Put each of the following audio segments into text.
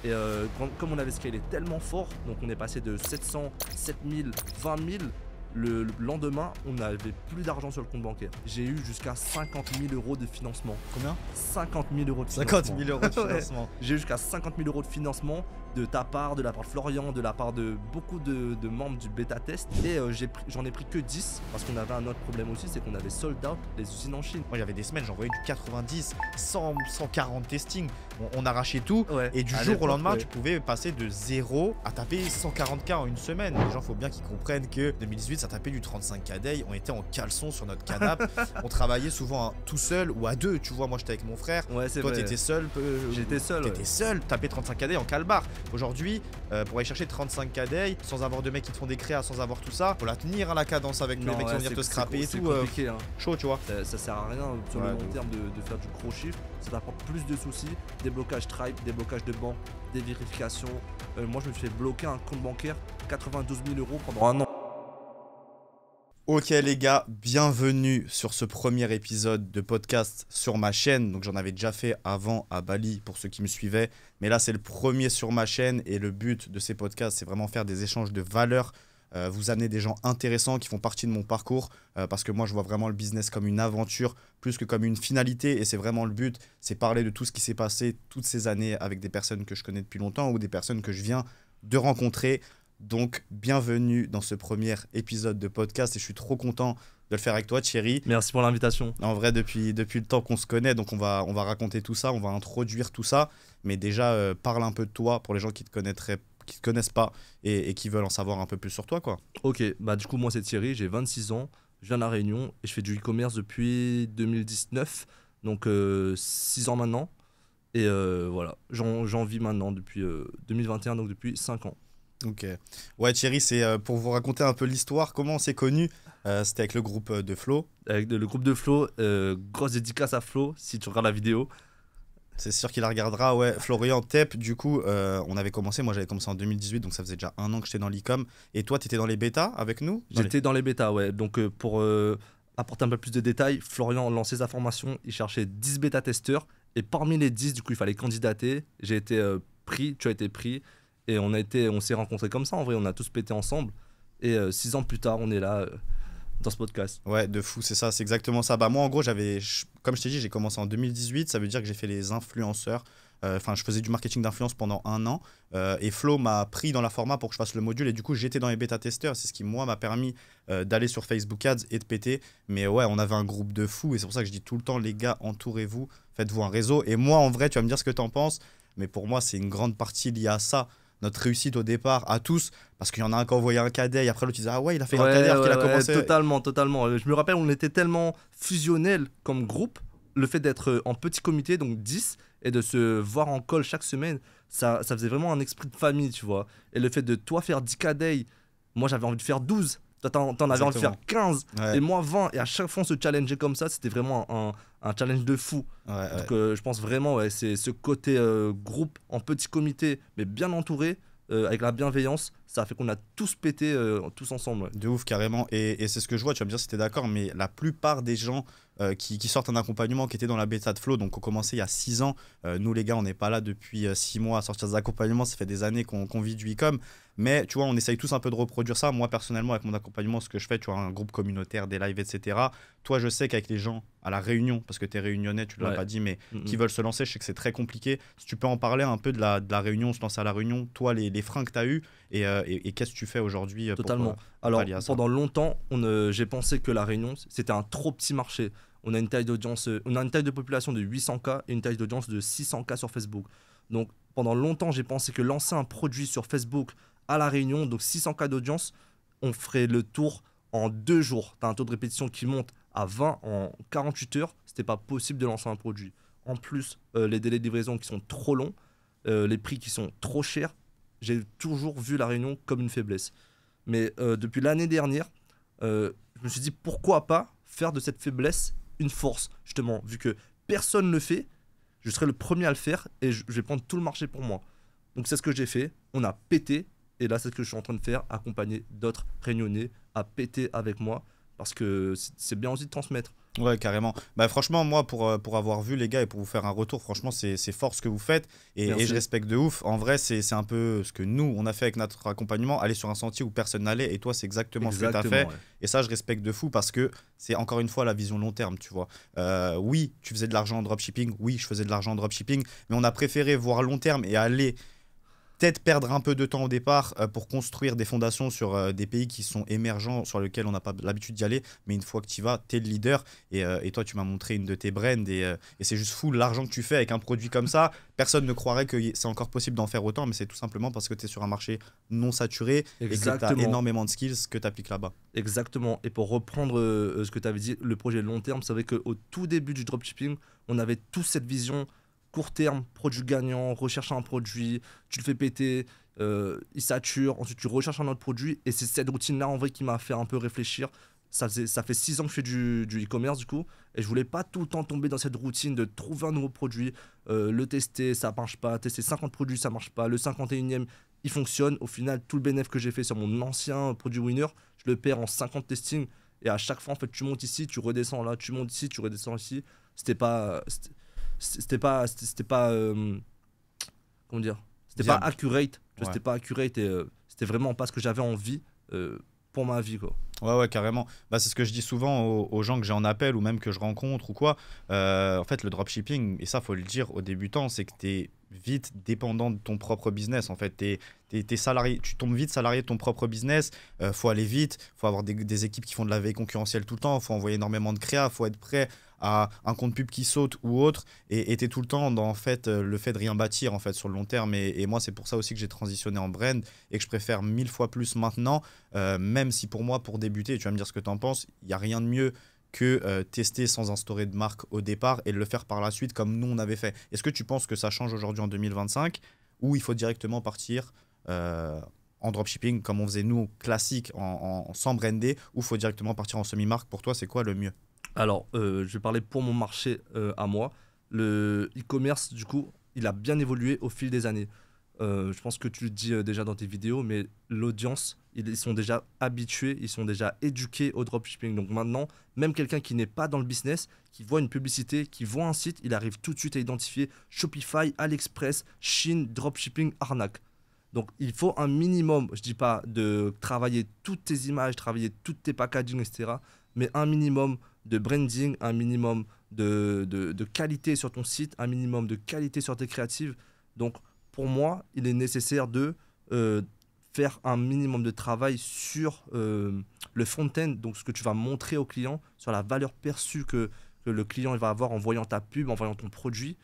Et comme on avait scalé tellement fort, donc on est passé de 700, 7000, 20 000. Le lendemain, on n'avait plus d'argent sur le compte bancaire. J'ai eu jusqu'à 50 000 euros de financement. Combien? 50 000 euros de 50 financement. 000 euros de financement. Ouais. J'ai eu jusqu'à 50 000 euros de financement de ta part, de la part de Florian, de la part de beaucoup de membres du bêta test. Et j'en ai pris que 10 parce qu'on avait un autre problème aussi, c'est qu'on avait sold out les usines en Chine. Moi, j'avais des semaines, j'envoyais du 90, 100, 140 testing. On arrachait tout. Ouais. Et du jour au lendemain, tu pouvais passer de 0 à taper 140K en une semaine. Les gens, faut bien qu'ils comprennent que 2018, ça tapait du 35K day. On était en caleçon sur notre canapé. On travaillait souvent tout seul ou à deux. Tu vois, moi, j'étais avec mon frère. Ouais, c'est Toi, vrai. t'étais seul. J'étais seul. T'étais seul. Taper 35K day en calbar. Aujourd'hui, pour aller chercher 35K day, sans avoir de mecs qui te font des créas, sans avoir tout ça, faut la tenir à la cadence avec tous les mecs qui vont venir te scraper et tout. C'est compliqué, hein. Chaud, tu vois. Ça sert à rien sur le long terme de faire du gros chiffre. Ça t'apporte plus de soucis. Des blocages Stripe, des blocages de banque, des vérifications. Moi, je me suis fait bloquer un compte bancaire 92 000 euros pendant un an. Ok les gars, bienvenue sur ce premier épisode de podcast sur ma chaîne. Donc j'en avais déjà fait avant à Bali pour ceux qui me suivaient. Mais là c'est le premier sur ma chaîne et le but de ces podcasts c'est vraiment faire des échanges de valeurs. Vous amener des gens intéressants qui font partie de mon parcours parce que moi je vois vraiment le business comme une aventure plus que comme une finalité et c'est vraiment le but, c'est parler de tout ce qui s'est passé toutes ces années avec des personnes que je connais depuis longtemps ou des personnes que je viens de rencontrer. Donc, bienvenue dans ce premier épisode de podcast et je suis trop content de le faire avec toi, Thierry. Merci pour l'invitation. En vrai, depuis le temps qu'on se connaît, donc on va raconter tout ça, on va introduire tout ça. Mais déjà, parle un peu de toi pour les gens qui te connaissent pas et qui veulent en savoir un peu plus sur toi, quoi. Ok, bah du coup, moi c'est Thierry, j'ai 26 ans, je viens de La Réunion et je fais du e-commerce depuis 2019, donc 6 ans maintenant. Et voilà, j'en vis maintenant depuis 2021, donc depuis 5 ans. Ok. Ouais, Thierry, c'est pour vous raconter un peu l'histoire, comment on s'est connus. C'était avec le groupe de Flo. Avec le groupe de Flo, grosse dédicace à Flo, si tu regardes la vidéo. C'est sûr qu'il la regardera, ouais. Florian Tep, du coup, on avait commencé, moi j'avais commencé en 2018, donc ça faisait déjà un an que j'étais dans l'e-com. Et toi, t'étais dans les bêtas avec nous? J'étais dans les bêtas, ouais. Donc pour apporter un peu plus de détails, Florian lançait sa formation, il cherchait 10 bêta-testeurs. Et parmi les 10, du coup, il fallait candidater. J'ai été pris, tu as été pris. Et on s'est rencontrés comme ça, en vrai, on a tous pété ensemble. Et 6 ans plus tard, on est là dans ce podcast. Ouais, de fou, c'est ça, c'est exactement ça. Bah moi, en gros, comme je t'ai dit, j'ai commencé en 2018, ça veut dire que j'ai fait les influenceurs. Enfin, je faisais du marketing d'influence pendant un an. Et Flo m'a pris dans la format pour que je fasse le module. Et du coup, j'étais dans les bêta-testeurs. C'est ce qui, moi, m'a permis d'aller sur Facebook Ads et de péter. Mais ouais, on avait un groupe de fous. Et c'est pour ça que je dis tout le temps, les gars, entourez-vous, faites-vous un réseau. Et moi, en vrai, tu vas me dire ce que t'en penses. Mais pour moi, c'est une grande partie liée à ça. Notre réussite au départ, à tous, parce qu'il y en a un qui a envoyé un cadet, et après l'autre il disait ah ouais, il a fait un cadet alors qu'il a commencé. Totalement. Je me rappelle, on était tellement fusionnels comme groupe, le fait d'être en petit comité, donc 10, et de se voir en call chaque semaine, ça faisait vraiment un esprit de famille, tu vois. Et le fait de toi faire 10 cadets, moi j'avais envie de faire 12. Toi, t'en avais envie de faire 15, ouais. Et moi 20. Et à chaque fois, on se challengeait comme ça. C'était vraiment un challenge de fou. Ouais, donc, je pense vraiment, ouais, c'est ce côté groupe en petit comité, mais bien entouré, avec la bienveillance. Ça a fait qu'on a tous pété, tous ensemble. Ouais. De ouf, carrément. Et c'est ce que je vois, tu vas me dire si t'es d'accord, mais la plupart des gens qui sortent un accompagnement, qui étaient dans la bêta de Flo, donc on commençait il y a 6 ans. Nous, les gars, on n'est pas là depuis 6 mois à sortir des accompagnements. Ça fait des années qu'on vit du e-com. Mais tu vois, on essaye tous un peu de reproduire ça. Moi, personnellement, avec mon accompagnement, ce que je fais, tu vois, un groupe communautaire, des lives, etc. Toi, je sais qu'avec les gens à la Réunion, parce que t'es réunionnais, tu l'as pas dit, mais qui veulent se lancer, je sais que c'est très compliqué. Si tu peux en parler un peu de la Réunion, se lancer à la Réunion, toi, les freins que t'as eu et qu'est-ce que tu fais aujourd'hui? Totalement. Alors, pendant longtemps, j'ai pensé que la Réunion, c'était un trop petit marché. On a une taille d'audience, on a une taille de population de 800K et une taille d'audience de 600K sur Facebook. Donc, pendant longtemps, j'ai pensé que lancer un produit sur Facebook à la Réunion, donc 600K d'audience, on ferait le tour en 2 jours. Tu as un taux de répétition qui monte à 20 en 48 heures. C'était pas possible de lancer un produit. En plus, les délais de livraison qui sont trop longs, les prix qui sont trop chers, j'ai toujours vu la Réunion comme une faiblesse. Mais depuis l'année dernière, je me suis dit pourquoi pas faire de cette faiblesse une force, justement, vu que personne ne le fait, je serai le premier à le faire et je vais prendre tout le marché pour moi. Donc c'est ce que j'ai fait, on a pété, et là c'est ce que je suis en train de faire, accompagner d'autres Réunionnais à péter avec moi, parce que c'est bien aussi de transmettre. Ouais, carrément. Bah, franchement, moi, pour avoir vu les gars et pour vous faire un retour, franchement, c'est fort ce que vous faites et je Merci. respecte de ouf. En vrai, c'est un peu ce que nous, on a fait avec notre accompagnement, aller sur un sentier où personne n'allait et toi, c'est exactement ce que tu as Exactement, fait. ouais. Et ça, je respecte de fou parce que c'est encore une fois la vision long terme, tu vois. Oui, tu faisais de l'argent en dropshipping, oui, je faisais de l'argent en dropshipping, mais on a préféré voir long terme et aller peut-être perdre un peu de temps au départ pour construire des fondations sur des pays qui sont émergents, sur lesquels on n'a pas l'habitude d'y aller. Mais une fois que tu y vas, tu es le leader. Et toi, tu m'as montré une de tes brands. Et c'est juste fou l'argent que tu fais avec un produit comme ça. Personne ne croirait que c'est encore possible d'en faire autant. Mais c'est tout simplement parce que tu es sur un marché non saturé et que tu as Exactement. énormément de skills que tu appliques là-bas. Exactement. Et pour reprendre ce que tu avais dit, le projet long terme, c'est vrai qu'au tout début du dropshipping, on avait tous cette vision court terme, produit gagnant, recherche un produit, tu le fais péter, il sature, ensuite tu recherches un autre produit. Et c'est cette routine-là en vrai qui m'a fait un peu réfléchir. Ça fait 6 ans que je fais du e-commerce du coup, et je voulais pas tout le temps tomber dans cette routine de trouver un nouveau produit, le tester, ça marche pas, tester 50 produits, ça marche pas, le 51e, il fonctionne. Au final, tout le bénéfice que j'ai fait sur mon ancien produit winner, je le perds en 50 testings. Et à chaque fois, en fait, tu montes ici, tu redescends là, tu montes ici, tu redescends ici. C'était pas. C'était pas. Comment dire? C'était pas Viable. accurate. Tu vois, Ouais. c'était pas accurate et c'était vraiment pas ce que j'avais envie pour ma vie, quoi. Ouais, ouais, carrément. Bah, c'est ce que je dis souvent aux gens que j'ai en appel ou même que je rencontre ou quoi. En fait, le dropshipping, et ça, faut le dire aux débutants, c'est que tu es vite dépendant de ton propre business. En fait, t'es salarié, tu tombes vite salarié de ton propre business. Faut aller vite, faut avoir des équipes qui font de la veille concurrentielle tout le temps, faut envoyer énormément de créa, faut être prêt à un compte pub qui saute ou autre. Et tu es tout le temps dans en fait, le fait de rien bâtir en fait, sur le long terme. Et moi, c'est pour ça aussi que j'ai transitionné en brand et que je préfère 1000 fois plus maintenant. Même si pour moi, pour débuter, tu vas me dire ce que tu en penses, il n'y a rien de mieux que tester sans instaurer de marque au départ et le faire par la suite comme nous on avait fait. Est-ce que tu penses que ça change aujourd'hui en 2025 ou il faut directement partir en dropshipping comme on faisait nous classique sans brander ou il faut directement partir en semi-marque? Pour toi, c'est quoi le mieux? Alors, je vais parler pour mon marché à moi. Le e-commerce, du coup, il a bien évolué au fil des années. Je pense que tu le dis déjà dans tes vidéos, mais l'audience, ils sont déjà habitués, ils sont déjà éduqués au dropshipping. Donc maintenant, même quelqu'un qui n'est pas dans le business, qui voit une publicité, qui voit un site, il arrive tout de suite à identifier Shopify, AliExpress, Chine, dropshipping, arnaque. Donc il faut un minimum, je dis pas de travailler toutes tes images, travailler toutes tes packaging, etc. Mais un minimum de branding, un minimum de qualité sur ton site, un minimum de qualité sur tes créatives. Donc pour moi, il est nécessaire de faire un minimum de travail sur le front-end, donc ce que tu vas montrer au client, sur la valeur perçue que le client il va avoir en voyant ta pub, en voyant ton produit.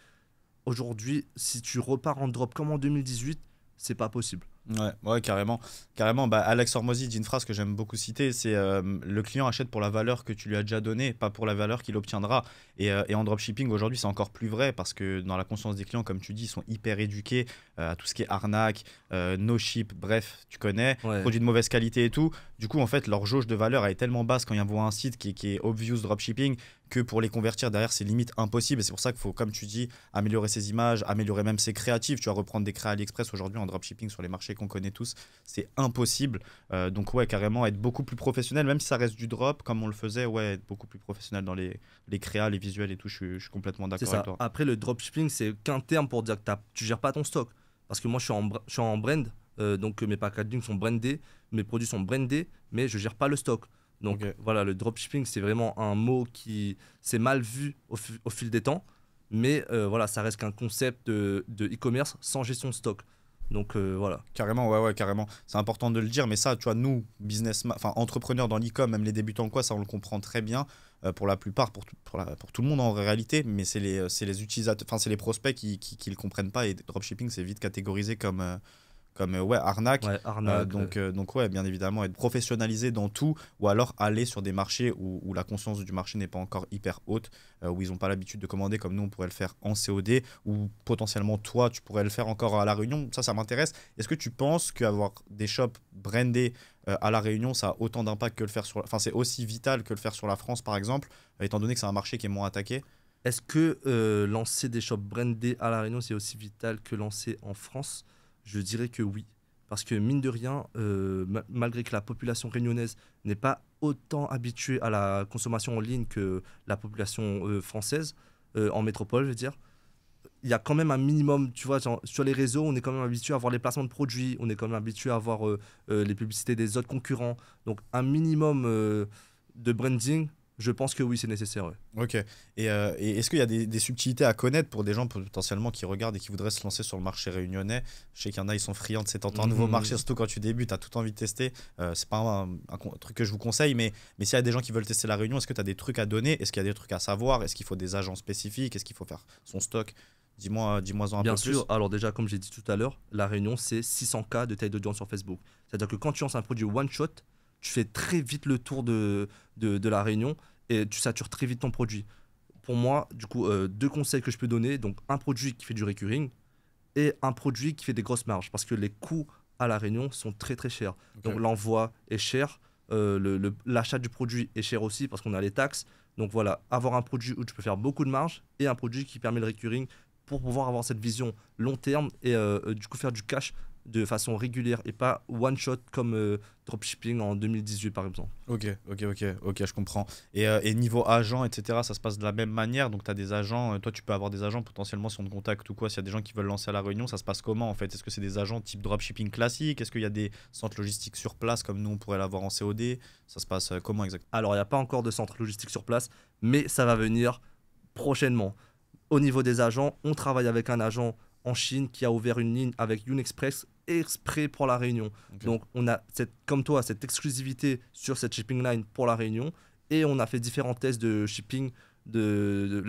Aujourd'hui, si tu repars en drop comme en 2018, c'est pas possible. Ouais, ouais, carrément. Carrément, bah, Alex Hormozy dit une phrase que j'aime beaucoup citer, c'est le client achète pour la valeur que tu lui as déjà donnée, pas pour la valeur qu'il obtiendra. Et en dropshipping, aujourd'hui, c'est encore plus vrai parce que dans la conscience des clients, comme tu dis, ils sont hyper éduqués à tout ce qui est arnaque, no ship, bref, tu connais, Ouais, produits de mauvaise qualité et tout. Du coup, en fait, leur jauge de valeur elle est tellement basse quand ils voient un site qui est obvious dropshipping que pour les convertir derrière, c'est limite impossible. Et c'est pour ça qu'il faut, comme tu dis, améliorer ses images, améliorer même ses créatives. Tu vas reprendre des créas AliExpress aujourd'hui en dropshipping sur les marchés qu'on connaît tous, c'est impossible. Donc ouais, carrément être beaucoup plus professionnel, même si ça reste du drop comme on le faisait, ouais, être beaucoup plus professionnel dans les créas, les visuels et tout. Je suis complètement c'est d'accord avec ça. toi. Après, le dropshipping, c'est qu'un terme pour dire que tu gères pas ton stock. Parce que moi, je suis en brand, donc mes packaging sont brandés, mes produits sont brandés, mais je gère pas le stock. Donc Ok. voilà, le dropshipping, c'est vraiment un mot qui s'est mal vu au fil des temps, mais voilà, ça reste qu'un concept de e-commerce sans gestion de stock. Donc voilà. Carrément, ouais, ouais, carrément. C'est important de le dire, mais ça, tu vois, nous, enfin, entrepreneurs dans l'e-com, même les débutants, quoi, ça, on le comprend très bien pour la plupart, pour tout le monde en réalité, mais c'est les utilisateurs, enfin, c'est les prospects qui le comprennent pas et dropshipping, c'est vite catégorisé comme ouais, arnaque. Ouais, arnaque. Donc ouais, bien évidemment, être professionnalisé dans tout ou alors aller sur des marchés où la conscience du marché n'est pas encore hyper haute, où ils n'ont pas l'habitude de commander comme nous, on pourrait le faire en COD ou potentiellement toi, tu pourrais le faire encore à La Réunion. Ça m'intéresse. Est-ce que tu penses qu'avoir des shops brandés à La Réunion, ça a autant d'impact que le faire sur... Enfin, c'est aussi vital que le faire sur la France, par exemple, étant donné que c'est un marché qui est moins attaqué? Est-ce que lancer des shops brandés à La Réunion, c'est aussi vital que lancer en France? Je dirais que oui. parce que mine de rien, malgré que la population réunionnaise n'est pas autant habituée à la consommation en ligne que la population française, en métropole, je veux dire, il y a quand même un minimum, tu vois, genre, sur les réseaux, on est quand même habitué à voir les placements de produits, on est quand même habitué à voir les publicités des autres concurrents. Donc un minimum de branding, je pense que oui, c'est nécessaire. Ouais. Ok. Et est-ce qu'il y a des subtilités à connaître pour des gens potentiellement qui regardent et qui voudraient se lancer sur le marché réunionnais? Je sais qu'il y en a, ils sont friands de tenter un nouveau marché, surtout quand tu débutes, tu as tout envie de tester. C'est pas un truc que je vous conseille, mais s'il y a des gens qui veulent tester la Réunion, est-ce que tu as des trucs à donner? Est-ce qu'il y a des trucs à savoir? Est-ce qu'il faut des agents spécifiques? Est-ce qu'il faut faire son stock? Dis-moi en un Bien peu sûr, plus. alors déjà, comme j'ai dit tout à l'heure, la Réunion, c'est 600K de taille d'audience sur Facebook. C'est-à-dire que quand tu lances un produit one shot, tu fais très vite le tour de la Réunion et tu satures très vite ton produit. Pour moi, du coup, deux conseils que je peux donner. Donc, un produit qui fait du recurring et un produit qui fait des grosses marges parce que les coûts à la Réunion sont très très chers. Okay. Donc, l'envoi est cher, l'achat du produit est cher aussi parce qu'on a les taxes. Donc, voilà, avoir un produit où tu peux faire beaucoup de marge et un produit qui permet le recurring pour pouvoir avoir cette vision long terme et du coup faire du cash de façon régulière et pas one shot comme dropshipping en 2018 par exemple. Ok, je comprends. Et niveau agent, etc., ça se passe de la même manière. Donc, tu as des agents, toi, tu peux avoir des agents potentiellement si on te contacte ou quoi. S'il y a des gens qui veulent lancer à La Réunion, ça se passe comment en fait? Est-ce que c'est des agents type dropshipping classique? Est-ce qu'il y a des centres logistiques sur place comme nous, on pourrait l'avoir en COD? Ça se passe comment exactement? Alors, il n'y a pas encore de centre logistique sur place, mais ça va venir prochainement. Au niveau des agents, on travaille avec un agent en Chine qui a ouvert une ligne avec Unexpress exprès pour la Réunion. Okay. Donc on a comme toi cette exclusivité sur cette shipping line pour la Réunion et on a fait différents tests de shipping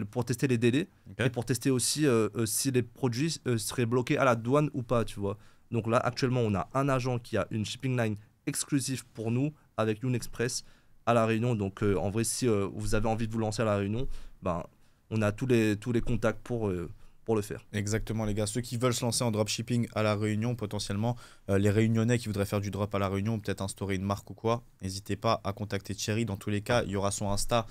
pour tester les délais et pour tester aussi si les produits seraient bloqués à la douane ou pas, tu vois. Donc là actuellement on a un agent qui a une shipping line exclusive pour nous avec Unexpress à la Réunion. Donc en vrai si vous avez envie de vous lancer à la Réunion, ben on a tous les contacts pour le faire. Exactement les gars, ceux qui veulent se lancer en dropshipping à La Réunion, potentiellement les Réunionnais qui voudraient faire du drop à La Réunion, peut-être instaurer une marque ou quoi, n'hésitez pas à contacter Thierry. Dans tous les cas, il y aura son Insta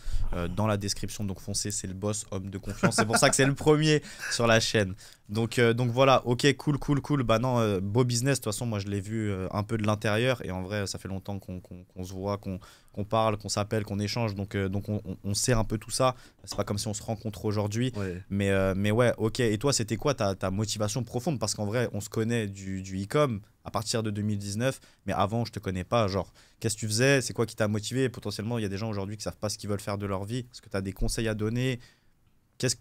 dans la description, donc foncez, c'est le boss, homme de confiance, c'est pour ça que c'est le premier sur la chaîne. Donc voilà, ok, cool. Bah non, beau business, de toute façon, moi je l'ai vu un peu de l'intérieur et en vrai, ça fait longtemps qu'on se voit, qu'on parle, qu'on s'appelle, qu'on échange, donc on sait un peu tout ça. C'est pas comme si on se rencontre aujourd'hui, ouais. mais ouais, ok. Et toi, c'était quoi ta motivation profonde? Parce qu'en vrai, on se connaît du e-com à partir de 2019, mais avant, je te connais pas. Genre, qu'est-ce que tu faisais? C'est quoi qui t'a motivé? Potentiellement, il y a des gens aujourd'hui qui savent pas ce qu'ils veulent faire de leur vie. Est-ce que tu as des conseils à donner?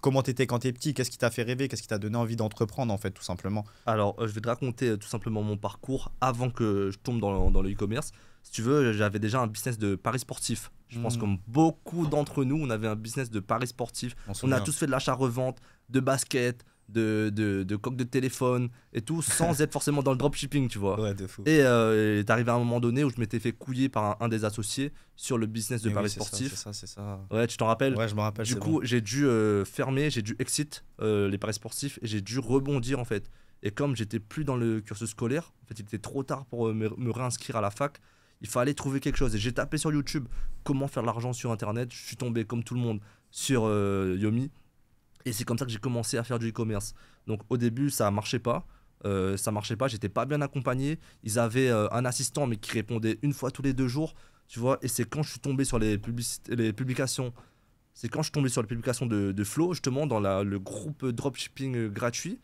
Comment t'étais quand t'es petit? Qu'est-ce qui t'a fait rêver? Qu'est-ce qui t'a donné envie d'entreprendre en fait, tout simplement? Alors, je vais te raconter tout simplement mon parcours avant que je tombe dans le e-commerce. Si tu veux, j'avais déjà un business de paris sportifs. Je pense comme beaucoup d'entre nous, on avait un business de paris sportifs. On a tous fait de l'achat-revente, de basket, de coques de téléphone et tout, sans être forcément dans le dropshipping, tu vois. Ouais, de fou. Et est arrivé un moment donné où je m'étais fait couiller par un des associés sur le business de paris sportifs. C'est ça. Ouais, tu t'en rappelles? Ouais, je me rappelle. Du coup, j'ai dû fermer, j'ai dû exit les paris sportifs et j'ai dû rebondir en fait. Et comme j'étais plus dans le cursus scolaire, en fait, il était trop tard pour me réinscrire à la fac. Il fallait trouver quelque chose. Et j'ai tapé sur YouTube comment faire de l'argent sur Internet. Je suis tombé comme tout le monde sur Yomi. Et c'est comme ça que j'ai commencé à faire du e-commerce. Donc au début, ça marchait pas. J'étais pas bien accompagné. Ils avaient un assistant, mais qui répondait une fois tous les 2 jours. Tu vois, et c'est quand je suis tombé sur les publications. C'est quand je suis tombé sur les publications de Flo, justement, dans le groupe dropshipping gratuit.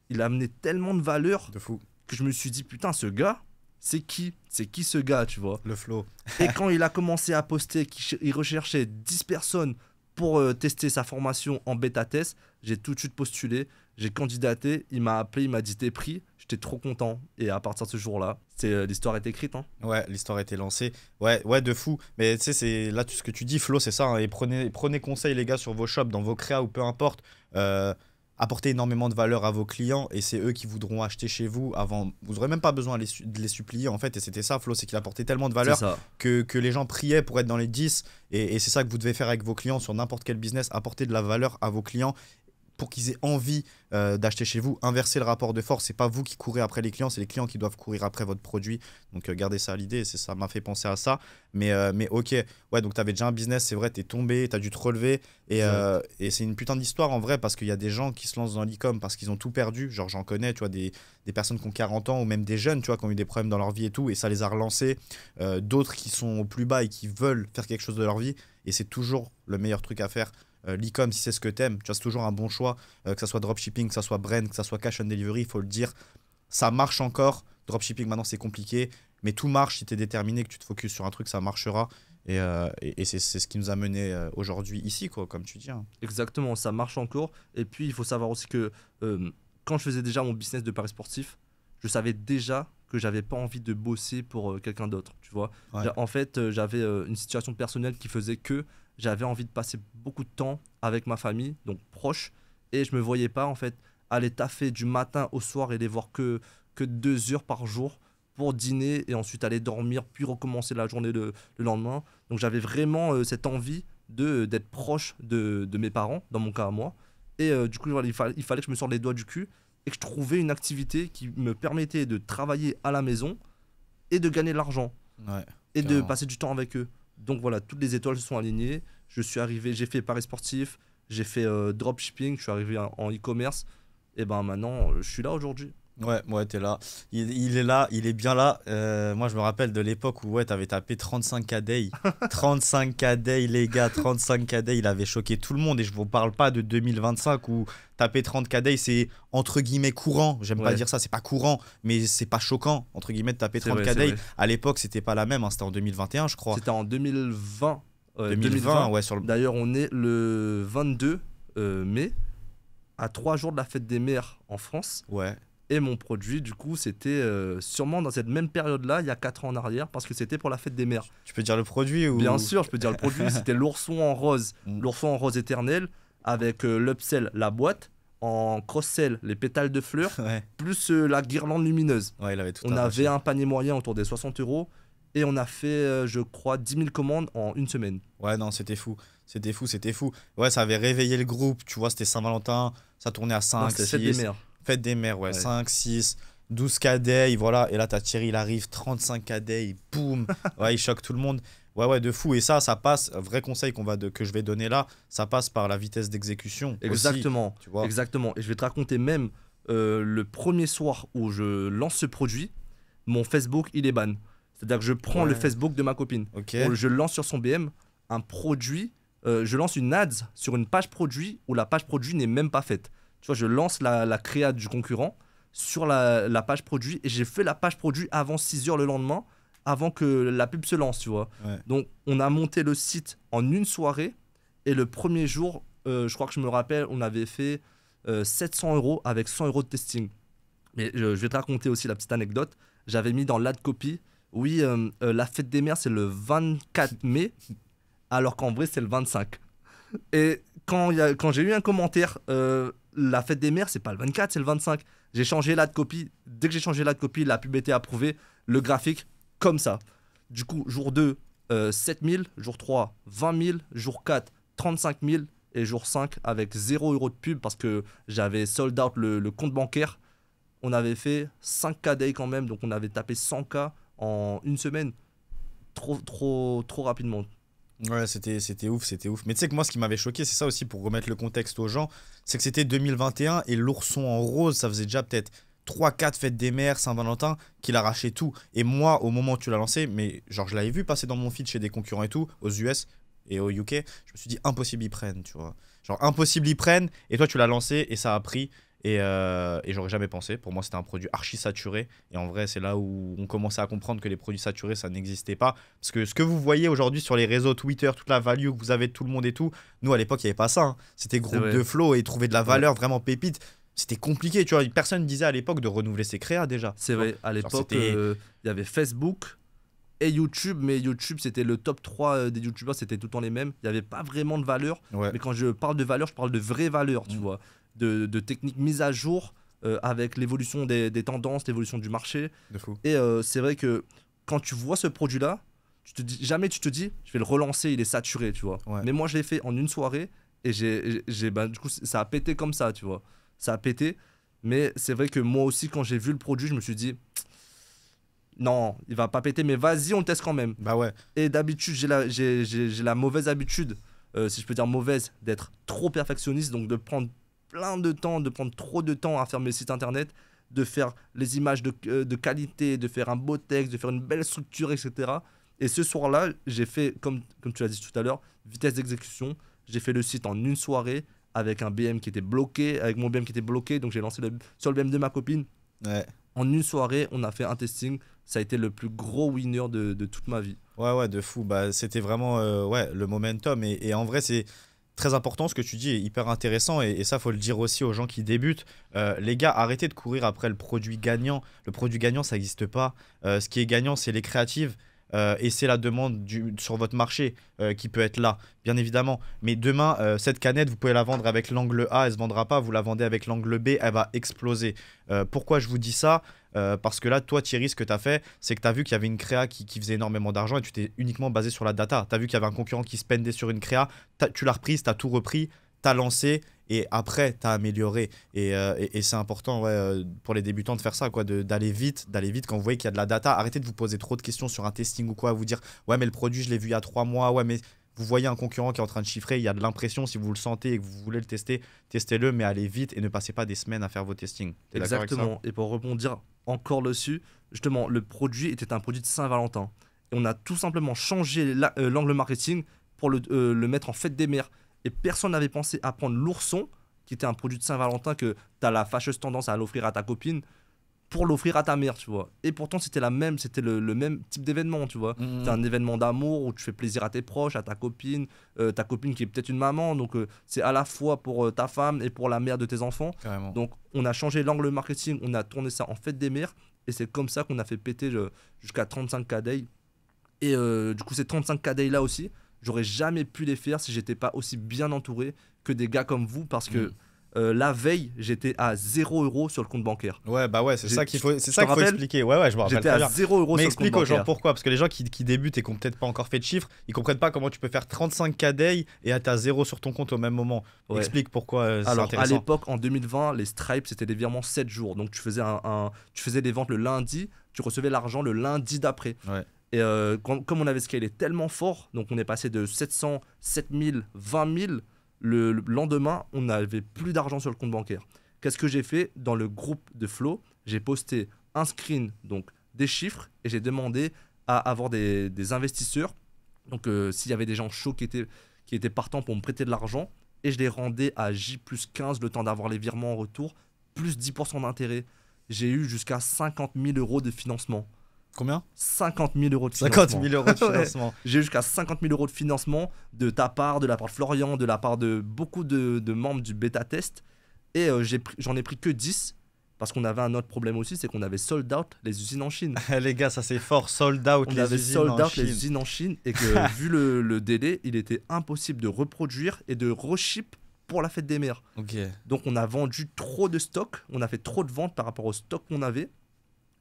Il a amené tellement de valeur de fou que je me suis dit, putain, ce gars, c'est qui ce gars, tu vois? Le Flo. Et quand il a commencé à poster qu'il recherchait 10 personnes pour tester sa formation en bêta test, j'ai tout de suite postulé, j'ai candidaté, il m'a appelé, il m'a dit t'es pris, j'étais trop content. Et à partir de ce jour-là, l'histoire est écrite. Hein. Ouais, l'histoire a été lancée. Ouais, de fou. Mais tu sais, c'est là tout ce que tu dis, Flo, c'est ça. Hein, et prenez conseil, les gars, sur vos shops, dans vos créas ou peu importe. Apportez énormément de valeur à vos clients et c'est eux qui voudront acheter chez vous avant. Vous n'aurez même pas besoin de les supplier en fait. Et c'était ça, Flo, c'est qu'il apportait tellement de valeur que les gens priaient pour être dans les 10. Et c'est ça que vous devez faire avec vos clients sur n'importe quel business. Apporter de la valeur à vos clients. pour qu'ils aient envie d'acheter chez vous. Inverser le rapport de force, c'est pas vous qui courez après les clients, c'est les clients qui doivent courir après votre produit. Donc gardez ça à l'idée, ça m'a fait penser à ça. Mais ok, ouais, donc tu avais déjà un business, c'est vrai, tu es tombé, tu as dû te relever. Et c'est une putain d'histoire en vrai, parce qu'il y a des gens qui se lancent dans l'e-com parce qu'ils ont tout perdu. Genre j'en connais, tu vois, des personnes qui ont 40 ans ou même des jeunes, tu vois, qui ont eu des problèmes dans leur vie et tout, et ça les a relancés. D'autres qui sont au plus bas et qui veulent faire quelque chose de leur vie, et c'est toujours le meilleur truc à faire. L'e-com, si c'est ce que t'aimes, tu vois, c'est toujours un bon choix, que ça soit dropshipping, que ça soit brand, que ça soit cash on delivery, il faut le dire. Ça marche encore. Dropshipping, maintenant, c'est compliqué, mais tout marche si tu es déterminé, que tu te focuses sur un truc, ça marchera. Et c'est ce qui nous a mené aujourd'hui ici, quoi, comme tu dis. Hein. Exactement, ça marche encore. Et puis, il faut savoir aussi que quand je faisais déjà mon business de paris sportif, je savais déjà que j'avais pas envie de bosser pour quelqu'un d'autre, tu vois. Ouais. En fait, j'avais une situation personnelle qui faisait que j'avais envie de passer beaucoup de temps avec ma famille, donc proche, et je me voyais pas, en fait, aller taffer du matin au soir et les voir que 2 heures par jour pour dîner et ensuite aller dormir, puis recommencer la journée le lendemain. Donc j'avais vraiment cette envie d'être proche de mes parents, dans mon cas à moi. Et du coup, voilà, il fallait que je me sorte les doigts du cul et que je trouvais une activité qui me permettait de travailler à la maison et de gagner de l'argent Ouais, et de carrément. passer du temps avec eux. Donc voilà, toutes les étoiles se sont alignées. Je suis arrivé, j'ai fait paris sportif, j'ai fait dropshipping, je suis arrivé en e-commerce. Et ben maintenant, je suis là aujourd'hui. Ouais, t'es là. Il est là, il est bien là. Moi, je me rappelle de l'époque où ouais, t'avais tapé 35K day. 35K day, les gars, 35K day, il avait choqué tout le monde. Et je vous parle pas de 2025 où taper 30K day, c'est entre guillemets courant. J'aime pas Ouais. dire ça, c'est pas courant, mais c'est pas choquant, entre guillemets, de taper C'est vrai, 30K c'est day. vrai. À l'époque, c'était pas la même, hein, c'était en 2021, je crois. C'était en 2020. 2020, ouais, sur le. D'ailleurs, on est le 22 mai, à 3 jours de la fête des mères en France. Ouais. Et mon produit, du coup, c'était sûrement dans cette même période-là, il y a 4 ans en arrière, parce que c'était pour la fête des mères. Tu peux dire le produit ou. Bien sûr, je peux dire le produit, c'était l'ourson en rose. Mm. L'ourson en rose éternel, avec l'upsell, la boîte, en cross-sell, les pétales de fleurs, Ouais. plus la guirlande lumineuse. Ouais, il avait tout On arraché. avait un panier moyen autour des 60 euros, et on a fait, je crois, 10 000 commandes en une semaine. Ouais, non, c'était fou. C'était fou, c'était fou. Ouais, ça avait réveillé le groupe. Tu vois, c'était Saint-Valentin. Ça tournait à Non, 5, c'était fête des 6. mères. Fête des mères, ouais. Ouais. 5, 6, 12 cadets. Voilà. Et là, t'as Thierry, il arrive. 35 cadets. Boum. Ouais, il choque tout le monde. Ouais, de fou. Et ça passe. Un vrai conseil que je vais donner là, ça passe par la vitesse d'exécution. Exactement. Aussi, tu vois. Exactement. Et je vais te raconter même le premier soir où je lance ce produit, mon Facebook, il est ban. C'est-à-dire que je prends le Ouais. Facebook de ma copine. Ok. Je lance sur son BM un produit, je lance une ads sur une page produit où la page produit n'est même pas faite. Tu vois, je lance la créa du concurrent sur la page produit et j'ai fait la page produit avant 6 heures le lendemain, avant que la pub se lance, tu vois. Ouais. Donc, on a monté le site en une soirée et le premier jour, je crois que je me rappelle, on avait fait 700 euros avec 100 euros de testing. Mais je vais te raconter aussi la petite anecdote. J'avais mis dans l'ad copy, oui, la fête des mères, c'est le 24 mai, alors qu'en vrai, c'est le 25. Et quand j'ai eu un commentaire, la fête des mères, c'est pas le 24, c'est le 25. J'ai changé l'ad copy. Dès que j'ai changé l'ad copy, la pub était approuvée. Le graphique, comme ça. Du coup, jour 2, 7 000. Jour 3, 20 000. Jour 4, 35 000. Et jour 5, avec 0 euros de pub parce que j'avais sold out le compte bancaire. On avait fait 5K day quand même. Donc, on avait tapé 100K en une semaine. Trop rapidement. Ouais, c'était ouf, c'était ouf. Mais tu sais que moi, ce qui m'avait choqué, c'est ça aussi pour remettre le contexte aux gens, c'est que c'était 2021 et l'ourson en rose, ça faisait déjà peut-être 3-4 fêtes des mères, Saint-Valentin, qu'il arrachait tout. Et moi, au moment où tu l'as lancé, mais genre, je l'avais vu passer dans mon feed chez des concurrents et tout, aux US et au UK, je me suis dit, impossible, ils prennent, tu vois. Genre, impossible, ils prennent, et toi, tu l'as lancé et ça a pris. Et j'aurais jamais pensé. Pour moi, c'était un produit archi saturé. Et en vrai, c'est là où on commençait à comprendre que les produits saturés, ça n'existait pas. Parce que ce que vous voyez aujourd'hui sur les réseaux Twitter, toute la value que vous avez de tout le monde et tout, nous, à l'époque, il n'y avait pas ça. Hein. C'était groupe vrai. de flow et trouver de la valeur vraiment pépite. C'était compliqué, tu vois. Personne ne disait à l'époque de renouveler ses créas déjà. C'est vrai, à l'époque, il c'était- y avait Facebook et YouTube, mais YouTube, c'était le top 3 des YouTubeurs, c'était tout le temps les mêmes. Il n'y avait pas vraiment de valeur. Ouais. Mais quand je parle de valeur, je parle de vraie valeur, tu vois. De techniques mises à jour avec l'évolution des tendances, l'évolution du marché. De fou. Et c'est vrai que quand tu vois ce produit-là, jamais tu te dis, je vais le relancer, il est saturé, tu vois. Ouais. Mais moi, je l'ai fait en une soirée Et du coup, ça a pété comme ça, tu vois. Ça a pété. Mais c'est vrai que moi aussi, quand j'ai vu le produit, je me suis dit, non, il va pas péter, mais vas-y, on le teste quand même. Bah ouais. Et d'habitude, j'ai la mauvaise habitude, si je peux dire mauvaise, d'être trop perfectionniste, donc de prendre plein de temps, de prendre trop de temps à faire mes sites internet, de faire les images de qualité, de faire un beau texte, de faire une belle structure, etc. Et ce soir-là, j'ai fait, comme tu l'as dit tout à l'heure, vitesse d'exécution. J'ai fait le site en une soirée avec un BM qui était bloqué, avec mon BM qui était bloqué, donc j'ai lancé sur le BM de ma copine. Ouais. En une soirée, on a fait un testing. Ça a été le plus gros winner de toute ma vie. Ouais, de fou. Bah, c'était vraiment le momentum. Et en vrai, c'est très important ce que tu dis, est hyper intéressant. Et ça, faut le dire aussi aux gens qui débutent. Les gars, arrêtez de courir après le produit gagnant. Le produit gagnant, ça n'existe pas. Ce qui est gagnant, c'est les créatives. Et c'est la demande sur votre marché qui peut être là, bien évidemment. Mais demain, cette canette, vous pouvez la vendre avec l'angle A, elle ne se vendra pas. Vous la vendez avec l'angle B, elle va exploser. Pourquoi je vous dis ça? Parce que là, toi, Thierry, ce que tu as fait, c'est que tu as vu qu'il y avait une créa qui faisait énormément d'argent et tu t'es uniquement basé sur la data. Tu as vu qu'il y avait un concurrent qui spendait sur une créa, tu l'as reprise, tu as tout repris, tu as lancé et après, tu as amélioré. Et c'est important pour les débutants de faire ça, quoi, d'aller vite quand vous voyez qu'il y a de la data. Arrêtez de vous poser trop de questions sur un testing ou quoi, vous dire ouais, mais le produit, je l'ai vu il y a 3 mois, ouais, mais vous voyez un concurrent qui est en train de chiffrer, il y a de l'impression, si vous le sentez et que vous voulez le tester, testez-le, mais allez vite et ne passez pas des semaines à faire vos testings. T'es d'accord avec ça? Exactement. Et pour rebondir encore dessus, justement, le produit était un produit de Saint-Valentin. Et on a tout simplement changé l'angle marketing pour le mettre en fête des mères. Et personne n'avait pensé à prendre l'ourson, qui était un produit de Saint-Valentin que tu as la fâcheuse tendance à l'offrir à ta copine, pour l'offrir à ta mère, tu vois. Et pourtant, c'était le même type d'événement, tu vois. C'est un événement d'amour où tu fais plaisir à tes proches, à ta copine qui est peut-être une maman, donc c'est à la fois pour ta femme et pour la mère de tes enfants. Carrément. Donc, on a changé l'angle marketing, on a tourné ça en fête des mères, et c'est comme ça qu'on a fait péter jusqu'à 35K day. Et du coup, ces 35K day là aussi, j'aurais jamais pu les faire si j'étais pas aussi bien entouré que des gars comme vous, parce que la veille, j'étais à 0 € sur le compte bancaire. Ouais, bah ouais, c'est ça qu'il faut expliquer. Ouais, je me rappelle J'étais très à bien. 0 € Mais sur le compte explique aux gens bancaire. pourquoi, parce que les gens qui débutent et qui n'ont peut-être pas encore fait de chiffres, ils comprennent pas comment tu peux faire 35K day et être à 0 sur ton compte au même moment. Ouais. Explique pourquoi c'est Alors, intéressant. à l'époque, en 2020, les Stripes, c'était des virements 7 jours. Donc, tu faisais des ventes le lundi, tu recevais l'argent le lundi d'après. Ouais. Et comme on avait scalé tellement fort, donc on est passé de 700, 7000, 20 000, le lendemain, on n'avait plus d'argent sur le compte bancaire. Qu'est-ce que j'ai fait? Dans le groupe de Flow, j'ai posté un screen, donc des chiffres, et j'ai demandé à avoir des investisseurs. Donc, s'il y avait des gens chauds qui étaient partants pour me prêter de l'argent, et je les rendais à J plus 15 le temps d'avoir les virements en retour, plus 10% d'intérêt. J'ai eu jusqu'à 50 000 € de financement. Combien? 50 000 € de financement. 50 000 € de financement. Ouais. J'ai eu jusqu'à 50 000 € de financement de ta part, de la part de Florian, de la part de beaucoup de membres du bêta test. Et j'en ai pris que 10 parce qu'on avait un autre problème aussi, c'est qu'on avait sold out les usines en Chine. Les gars, ça c'est fort, sold out On les avait usines sold en out Chine. les usines en Chine et que vu le délai, il était impossible de reproduire et de reship pour la fête des mères. Ok. Donc on a vendu trop de stock, on a fait trop de ventes par rapport au stock qu'on avait.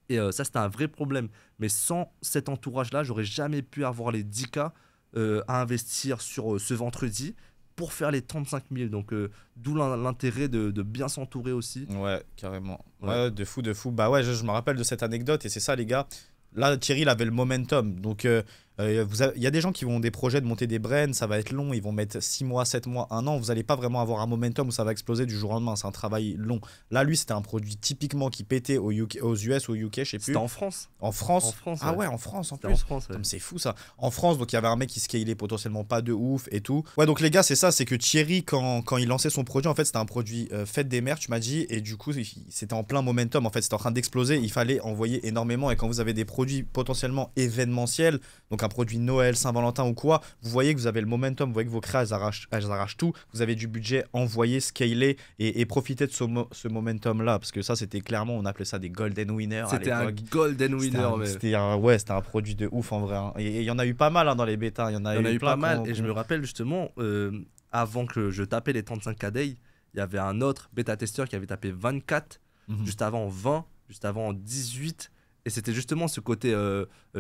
Et ça, c'était un vrai problème. Mais sans cet entourage-là, j'aurais jamais pu avoir les 10K à investir sur ce vendredi pour faire les 35 000. Donc, d'où l'intérêt de bien s'entourer aussi. Ouais, carrément. Ouais, de fou. Bah ouais, je me rappelle de cette anecdote et c'est ça, les gars. Là, Thierry, il avait le momentum. Donc, il y a des gens qui vont des projets de monter des brands, ça va être long, ils vont mettre 6 mois, 7 mois, 1 an. Vous n'allez pas vraiment avoir un momentum où ça va exploser du jour au lendemain. C'est un travail long. Là, lui, c'était un produit typiquement qui pétait aux US ou au UK, je sais plus. C'était en France. En France. En France, Ah ouais. ouais, en France en C'était plus. en France, ouais. C'est fou ça. En France, donc il y avait un mec qui scalait potentiellement pas de ouf et tout. Ouais, donc les gars, c'est ça, c'est que Thierry, quand il lançait son produit, en fait, c'était un produit fête des mères, tu m'as dit, et du coup, c'était en plein momentum, en fait, c'était en train d'exploser. Il fallait envoyer énormément. Et quand vous avez des produits potentiellement événementiels, donc un produit Noël, Saint-Valentin ou quoi, vous voyez que vous avez le momentum, vous voyez que vos créas, elles arrachent tout. Vous avez du budget, envoyé, scalé et profitez de ce momentum-là, parce que ça, c'était clairement, on appelait ça des golden winners. C'était un golden winner. C'était un produit de ouf en vrai. Hein. Et il y en a eu pas mal dans les bêtas. Il y en a eu pas mal. Et je me rappelle justement, avant que je tapais les 35K day, il y avait un autre bêta testeur qui avait tapé 24, juste avant 20, juste avant 18. Et c'était justement ce côté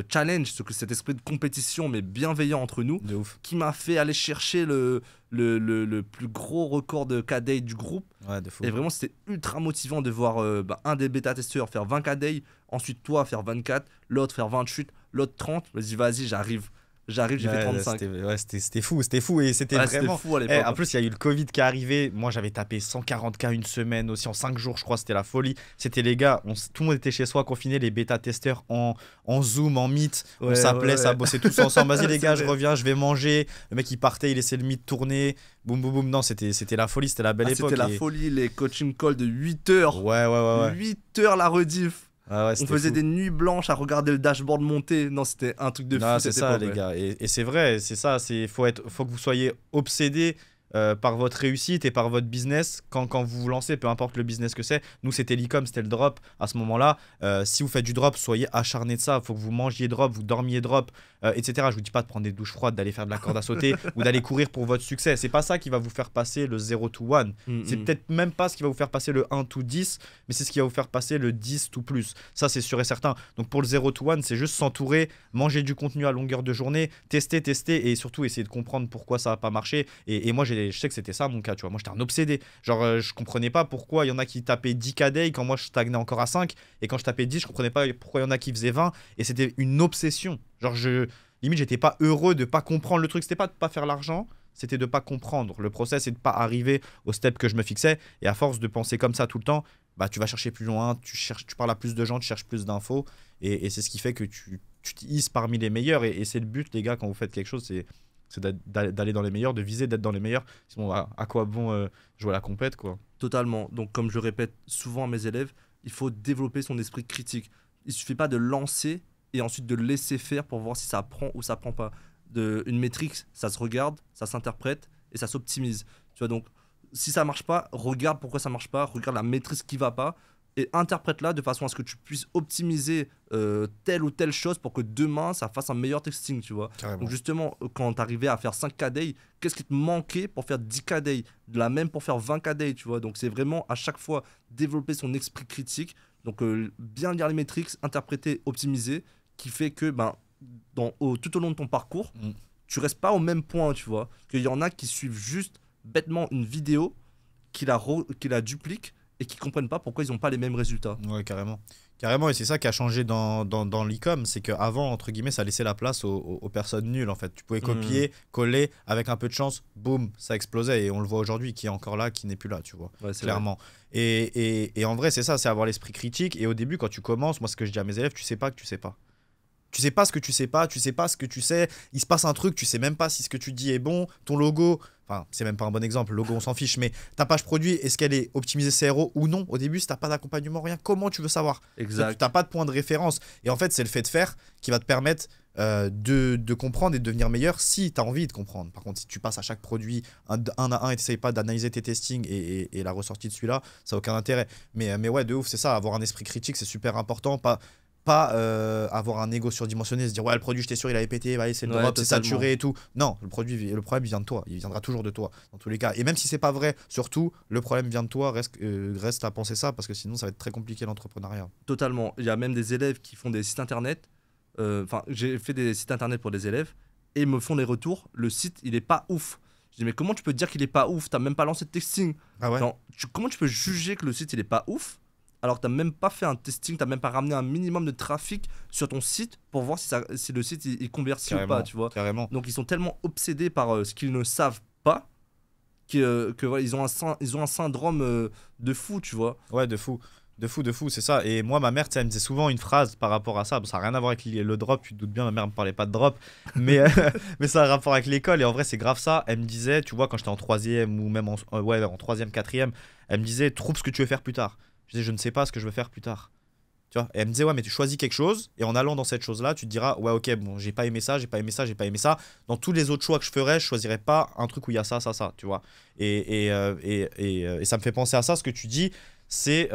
challenge, cet esprit de compétition, mais bienveillant entre nous, De ouf. qui m'a fait aller chercher le plus gros record de K-Day du groupe. Ouais, de fou. Et vraiment, c'était ultra motivant de voir un des bêta-testeurs faire 20 K-Day, ensuite toi faire 24, l'autre faire 28, l'autre 30. Je me dis, vas-y, j'arrive, j'ai fait 35. C'était fou et c'était Ouais, vraiment. fou à l'époque. En plus, il y a eu le Covid qui est arrivé. Moi, j'avais tapé 140K une semaine aussi en 5 jours, je crois. C'était la folie. C'était les gars, tout le monde était chez soi, confiné, les bêta-testeurs en Zoom, en Meet. On s'appelait, ça bossait tous ensemble. Vas-y, les gars, je reviens, je vais manger. Le mec, il partait, il laissait le Meet tourner. Boum, boum, boum. Non, c'était la folie, c'était la belle époque. C'était la folie, les coaching calls de 8 heures. Ouais. 8 heures la rediff. On faisait des nuits blanches à regarder le dashboard monter. Non, c'était un truc de fou. C'est ça, les gars. Et c'est vrai, c'est ça. Faut que vous soyez obsédés par votre réussite et par votre business quand vous vous lancez, peu importe le business que c'est. Nous, c'était l'e-com, c'était le drop. À ce moment-là, si vous faites du drop, soyez acharnés de ça. Il faut que vous mangiez drop, vous dormiez drop, etc. Je vous dis pas de prendre des douches froides, d'aller faire de la corde à sauter ou d'aller courir pour votre succès. C'est pas ça qui va vous faire passer le 0 to 1. C'est peut-être même pas ce qui va vous faire passer le 1 to 10, mais c'est ce qui va vous faire passer le 10 to plus. Ça, c'est sûr et certain. Donc pour le 0 to 1, c'est juste s'entourer, manger du contenu à longueur de journée, tester et surtout essayer de comprendre pourquoi ça a pas marché. Et moi, je sais que c'était ça mon cas, tu vois. Moi, j'étais un obsédé. Genre, je comprenais pas pourquoi il y en a qui tapaient 10 K-Day quand moi je stagnais encore à 5. Et quand je tapais 10, je comprenais pas pourquoi il y en a qui faisaient 20. Et c'était une obsession. Genre, limite, j'étais pas heureux de pas comprendre le truc. C'était pas de pas faire l'argent, c'était de pas comprendre le process et de pas arriver au step que je me fixais. Et à force de penser comme ça tout le temps, bah, tu vas chercher plus loin, tu parles à plus de gens, tu cherches plus d'infos. Et c'est ce qui fait que tu te hisses parmi les meilleurs. Et c'est le but, les gars, quand vous faites quelque chose, c'est d'aller dans les meilleurs, de viser d'être dans les meilleurs. Sinon, à quoi bon jouer à la compète, quoi. Totalement. Donc, comme je répète souvent à mes élèves, il faut développer son esprit critique. Il suffit pas de lancer et ensuite de laisser faire pour voir si ça prend ou ça prend pas. Une métrique, ça se regarde, ça s'interprète et ça s'optimise. Tu vois, donc, si ça marche pas, regarde pourquoi ça marche pas, regarde la maîtrise qui va pas et interprète-la de façon à ce que tu puisses optimiser telle ou telle chose pour que demain ça fasse un meilleur testing, tu vois. Carrément. Donc justement, quand tu arrivais à faire 5 K-Day, qu'est-ce qui te manquait pour faire 10 K-Day, de la même pour faire 20 K-Day, tu vois. Donc c'est vraiment à chaque fois développer son esprit critique, donc bien lire les métriques, interpréter, optimiser, qui fait que tout au long de ton parcours, tu restes pas au même point, tu vois. Qu'il y en a qui suivent juste bêtement une vidéo, qui la dupliquent, et qui comprennent pas pourquoi ils n'ont pas les mêmes résultats. Ouais, carrément. Carrément, et c'est ça qui a changé dans l'e-com, c'est qu'avant, entre guillemets, ça laissait la place aux personnes nulles, en fait. Tu pouvais copier, coller, avec un peu de chance, boum, ça explosait. Et on le voit aujourd'hui, qui est encore là, qui n'est plus là, tu vois, Ouais, clairement. Et en vrai, c'est ça, c'est avoir l'esprit critique. Et au début, quand tu commences, moi, ce que je dis à mes élèves, tu sais pas que tu sais pas. Tu sais pas ce que tu sais pas, tu sais pas ce que tu sais. Il se passe un truc, tu sais même pas si ce que tu dis est bon. Ton logo, enfin, c'est même pas un bon exemple, le logo, on s'en fiche, mais ta page produit, est-ce qu'elle est optimisée CRO ou non? Au début, si t'as pas d'accompagnement, rien, comment tu veux savoir? Exact. Tu n'as pas de point de référence. Et en fait, c'est le fait de faire qui va te permettre de comprendre et de devenir meilleur si tu as envie de comprendre. Par contre, si tu passes à chaque produit un à un et tu n'essayes pas d'analyser tes testings et la ressortie de celui-là, ça n'a aucun intérêt. Mais ouais, de ouf, c'est ça, avoir un esprit critique, c'est super important. Pas avoir un ego surdimensionné, se dire ouais, le produit, j'étais sûr, il avait pété, ouais, c'est le drop, c'est saturé et tout. Non, le problème, il vient de toi, il viendra toujours de toi dans tous les cas. Et même si c'est pas vrai, surtout, le problème vient de toi, reste à penser ça parce que sinon ça va être très compliqué l'entrepreneuriat. Totalement. Il y a même des élèves qui font des sites internet. Enfin, j'ai fait des sites internet pour des élèves et ils me font des retours. Le site, il est pas ouf. Je dis mais comment tu peux dire qu'il est pas ouf? T'as même pas lancé de testing. Ah ouais. Genre, comment tu peux juger que le site il est pas ouf alors que tu n'as même pas fait un testing, tu n'as même pas ramené un minimum de trafic sur ton site pour voir si le site il convertit ou pas, tu vois. Carrément. Donc ils sont tellement obsédés par ce qu'ils ne savent pas que voilà, ils ont un syndrome de fou, tu vois. Ouais, de fou, c'est ça. Et moi, ma mère, elle me disait souvent une phrase par rapport à ça. Bon, ça n'a rien à voir avec le drop, tu te doutes bien, ma mère ne me parlait pas de drop, mais ça a un rapport avec l'école. Et en vrai, c'est grave ça. Elle me disait, tu vois, quand j'étais en 3e ou même en 3e, 4e, elle me disait, trouve ce que tu veux faire plus tard. Je disais, je ne sais pas ce que je veux faire plus tard. Tu vois, et elle me disait, ouais, mais tu choisis quelque chose, et en allant dans cette chose-là, tu te diras, ouais, ok, bon, j'ai pas aimé ça, j'ai pas aimé ça, j'ai pas aimé ça. Dans tous les autres choix que je ferais, je choisirais pas un truc où il y a ça, tu vois. Et ça me fait penser à ça, ce que tu dis, c'est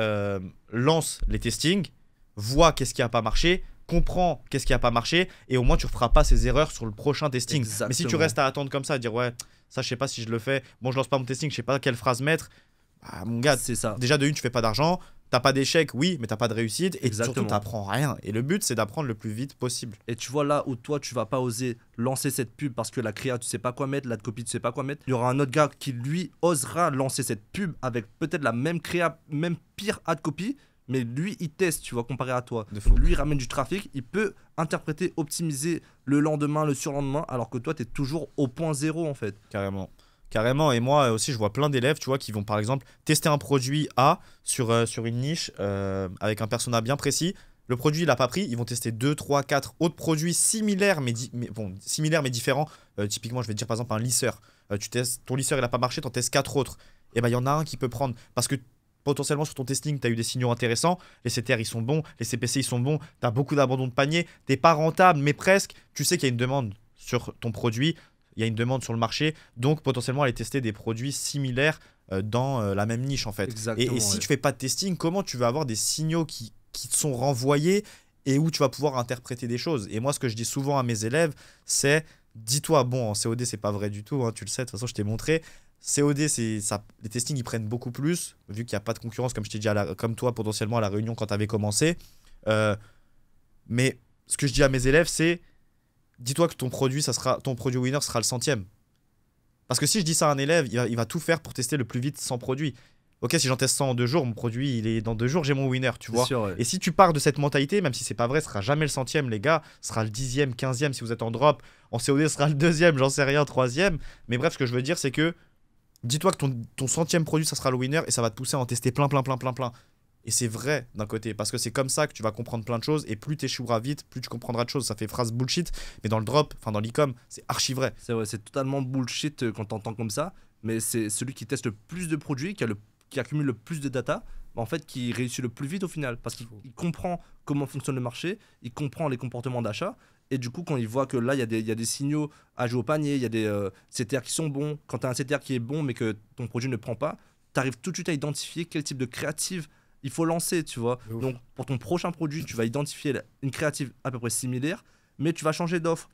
lance les testings, vois qu'est-ce qui a pas marché, comprends qu'est-ce qui a pas marché, et au moins tu ne feras pas ces erreurs sur le prochain testing. Exactement. Mais si tu restes à attendre comme ça, à dire, ouais, ça, je sais pas si je le fais, bon, je lance pas mon testing, je sais pas quelle phrase mettre. Ah, mon gars, c'est ça. Déjà de une, tu fais pas d'argent. t'as pas d'échec, oui, mais t'as pas de réussite. Et Exactement. surtout, t'apprends rien. Et le but, c'est d'apprendre le plus vite possible. Et tu vois là où toi tu vas pas oser lancer cette pub parce que la créa tu sais pas quoi mettre, la copie tu sais pas quoi mettre, il y aura un autre gars qui lui osera lancer cette pub avec peut-être la même créa, même pire ad copy, mais lui il teste, tu vois, comparé à toi. De fou. Donc, lui il ramène du trafic, il peut interpréter, optimiser le lendemain, le surlendemain, alors que toi tu es toujours au point zéro en fait. Carrément. Carrément, et moi aussi je vois plein d'élèves, tu vois, qui vont par exemple tester un produit A sur une niche avec un persona bien précis. Le produit il a pas pris, ils vont tester 2, 3, 4 autres produits similaires similaires mais différents. Typiquement, je vais te dire par exemple un lisseur. Tu testes, ton lisseur il a pas marché, tu en testes 4 autres. Et ben il y en a un qui peut prendre parce que potentiellement sur ton testing, tu as eu des signaux intéressants, les CTR ils sont bons, les CPC ils sont bons, tu as beaucoup d'abandon de panier, t'es pas rentable mais presque, tu sais qu'il y a une demande sur ton produit. Il y a une demande sur le marché, donc potentiellement aller tester des produits similaires dans la même niche en fait. Exactement, Et si ouais. tu fais pas de testing, comment tu vas avoir des signaux qui te sont renvoyés et où tu vas pouvoir interpréter des choses? Et moi, ce que je dis souvent à mes élèves, c'est dis-toi, bon, en COD, c'est pas vrai du tout, hein, tu le sais, de toute façon, je t'ai montré. COD, les testings, ils prennent beaucoup plus, vu qu'il n'y a pas de concurrence, comme je t'ai dit, comme toi, potentiellement à la réunion quand tu avais commencé. Mais ce que je dis à mes élèves, c'est dis-toi que ton produit winner sera le 100e. Parce que si je dis ça à un élève, il va tout faire pour tester le plus vite 100 produits. Ok, si j'en teste 100 en 2 jours, mon produit, il est dans 2 jours, j'ai mon winner, tu vois. C'est sûr, ouais. Et si tu pars de cette mentalité, même si c'est pas vrai, ce sera jamais le 100e, les gars, ce sera le 10e, 15e si vous êtes en drop. En COD, ce sera le 2e, j'en sais rien, 3e. Mais bref, ce que je veux dire, c'est que dis-toi que ton 100e produit, ça sera le winner et ça va te pousser à en tester plein. Et c'est vrai d'un côté, parce que c'est comme ça que tu vas comprendre plein de choses, et plus tu échoueras vite, plus tu comprendras de choses. Ça fait phrase bullshit, mais dans le drop, enfin dans l'e-com, c'est archi vrai. C'est vrai, c'est totalement bullshit quand t'entends comme ça, mais c'est celui qui teste le plus de produits, qui accumule le plus de data, bah, en fait, qui réussit le plus vite au final, parce qu'il il comprend comment fonctionne le marché, il comprend les comportements d'achat, et du coup, quand il voit que là, il y a des signaux à jouer au panier, il y a des CTR qui sont bons, quand tu as un CTR qui est bon, mais que ton produit ne prend pas, tu arrives tout de suite à identifier quel type de créative il faut lancer, tu vois. De ouf. Donc, pour ton prochain produit, tu vas identifier une créative à peu près similaire, mais tu vas changer d'offre.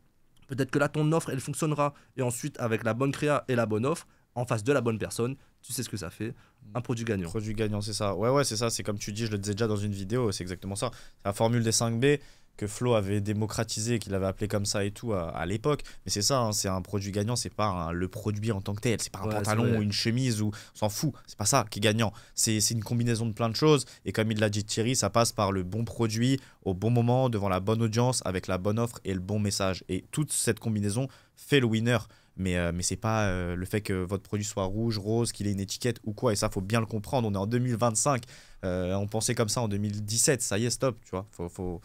Peut-être que là, ton offre, elle fonctionnera. Et ensuite, avec la bonne créa et la bonne offre, en face de la bonne personne, tu sais ce que ça fait. Un produit gagnant. Produit gagnant, c'est ça. Ouais, c'est ça. C'est comme tu dis, je le disais déjà dans une vidéo, c'est exactement ça. C'est la formule des 5B que Flo avait démocratisé, qu'il avait appelé comme ça et tout à l'époque. Mais c'est ça, hein, c'est un produit gagnant, c'est pas le produit en tant que tel. C'est pas un Ouais, c'est pantalon vrai. ou une chemise, ou on s'en fout. C'est pas ça qui est gagnant. C'est une combinaison de plein de choses. Et comme il l'a dit Thierry, ça passe par le bon produit, au bon moment, devant la bonne audience, avec la bonne offre et le bon message. Et toute cette combinaison fait le winner. Mais c'est pas le fait que votre produit soit rouge, rose, qu'il ait une étiquette ou quoi. Et ça, faut bien le comprendre. On est en 2025. On pensait comme ça en 2017. Ça y est, stop. Tu vois, faut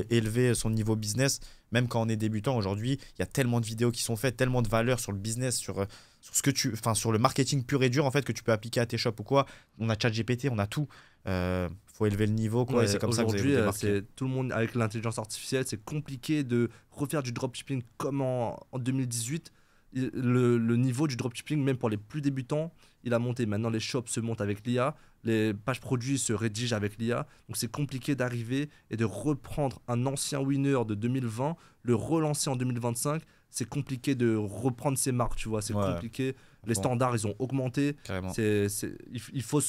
élever son niveau business. Même quand on est débutant aujourd'hui, il y a tellement de vidéos qui sont faites, tellement de valeurs sur le business, sur sur le marketing pur et dur en fait que tu peux appliquer à tes shops ou quoi. On a ChatGPT, on a tout. Faut élever le niveau quoi. Ouais, et c'est comme ça que vous allez aujourd'hui, vous démarquer. c'est tout le monde avec l'intelligence artificielle, c'est compliqué de refaire du dropshipping comme en 2018. Le niveau du dropshipping, même pour les plus débutants, il a monté. Maintenant, les shops se montent avec l'IA, les pages produits se rédigent avec l'IA. Donc, c'est compliqué d'arriver et de reprendre un ancien winner de 2020, le relancer en 2025. C'est compliqué de reprendre ses marques, tu vois. C'est Ouais. compliqué. Les Bon. standards, ils ont augmenté. Carrément. Il faut